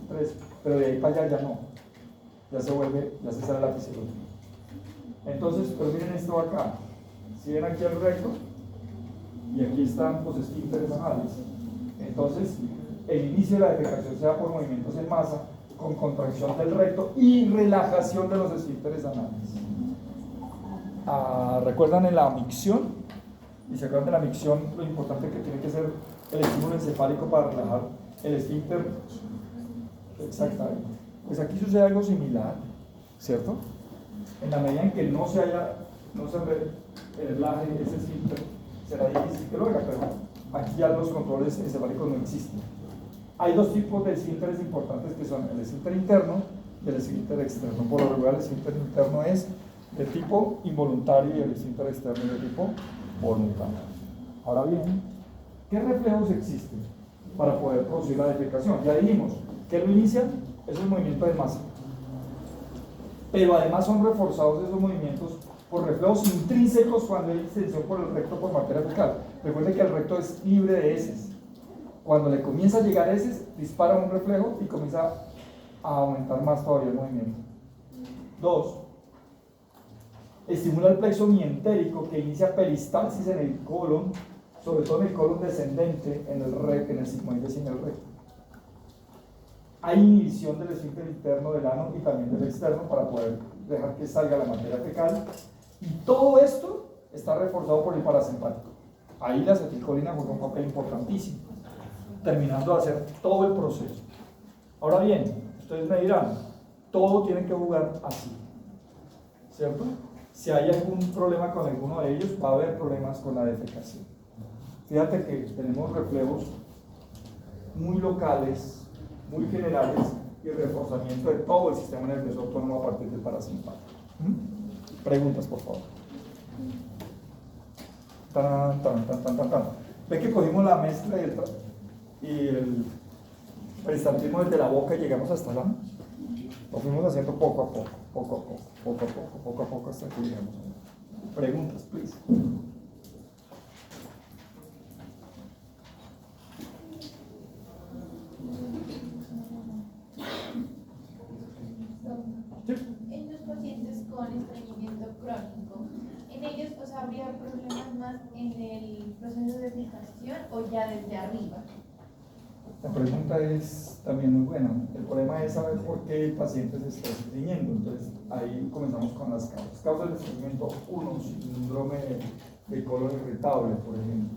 3, pero de ahí para allá ya no. Ya se sale la fisiología. Entonces, pero miren esto acá. Si ven aquí el recto, y aquí están los esfínteres anales. Entonces, el inicio de la defecación se da por movimientos en masa, con contracción del recto y relajación de los esfínteres anales. ¿Recuerdan en la micción? Y se acuerdan de la micción, lo importante que tiene que ser el estímulo encefálico para relajar el esfínter. Exactamente. Pues aquí sucede algo similar, ¿cierto? En la medida en que no se relaje ese esfínter, será difícil que lo haga, pero aquí ya los controles encefálicos no existen. Hay dos tipos de esfínteres importantes que son el esfínter interno y el esfínter externo. Por lo regular el esfínter interno es de tipo involuntario y el esfínter externo es de tipo voluntario. Ahora bien, ¿qué reflejos existen para poder producir la defecación? Ya dijimos que lo inician esos movimientos de masa, pero además son reforzados esos movimientos por reflejos intrínsecos cuando hay extensión por el recto por materia fecal. Recuerden que el recto es libre de heces. Cuando le comienza a llegar heces, dispara un reflejo y comienza a aumentar más todavía el movimiento. 2. Estimula el plexo mientérico que inicia peristalsis en el colon, sobre todo en el colon descendente, en el sigmoides y en el recto. Hay inhibición del esfínter interno del ano y también del externo para poder dejar que salga la materia fecal. Y todo esto está reforzado por el parasimpático. Ahí la acetilcolina juega un papel importantísimo, terminando de hacer todo el proceso. Ahora bien, ustedes me dirán, todo tiene que jugar así, ¿cierto? Si hay algún problema con alguno de ellos, va a haber problemas con la defecación. Fíjate que tenemos reflejos muy locales, muy generales y reforzamiento de todo el sistema nervioso autónomo a partir del parasimpático. Preguntas, por favor. ¿Ve que cogimos la mezcla y el peristaltismo desde la boca y llegamos hasta el ano? Lo fuimos haciendo poco a poco hasta que llegamos. Preguntas, please. En los pacientes con estreñimiento crónico, en ellos habría problemas más en el proceso de fijación o ya desde arriba. La pregunta es también muy buena. El problema es saber por qué el paciente se está estreñiendo. Entonces ahí comenzamos con las causas. Causas de estreñimiento: 1, síndrome de colon irritable, por ejemplo,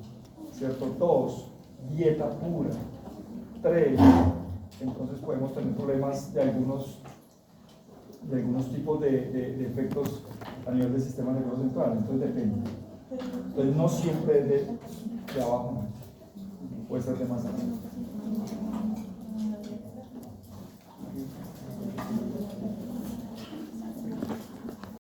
¿cierto? 2, dieta pura. 3, entonces podemos tener problemas de algunos tipos de efectos a nivel del sistema nervioso central. Entonces depende. Entonces no siempre es de abajo, puede ser de más arriba.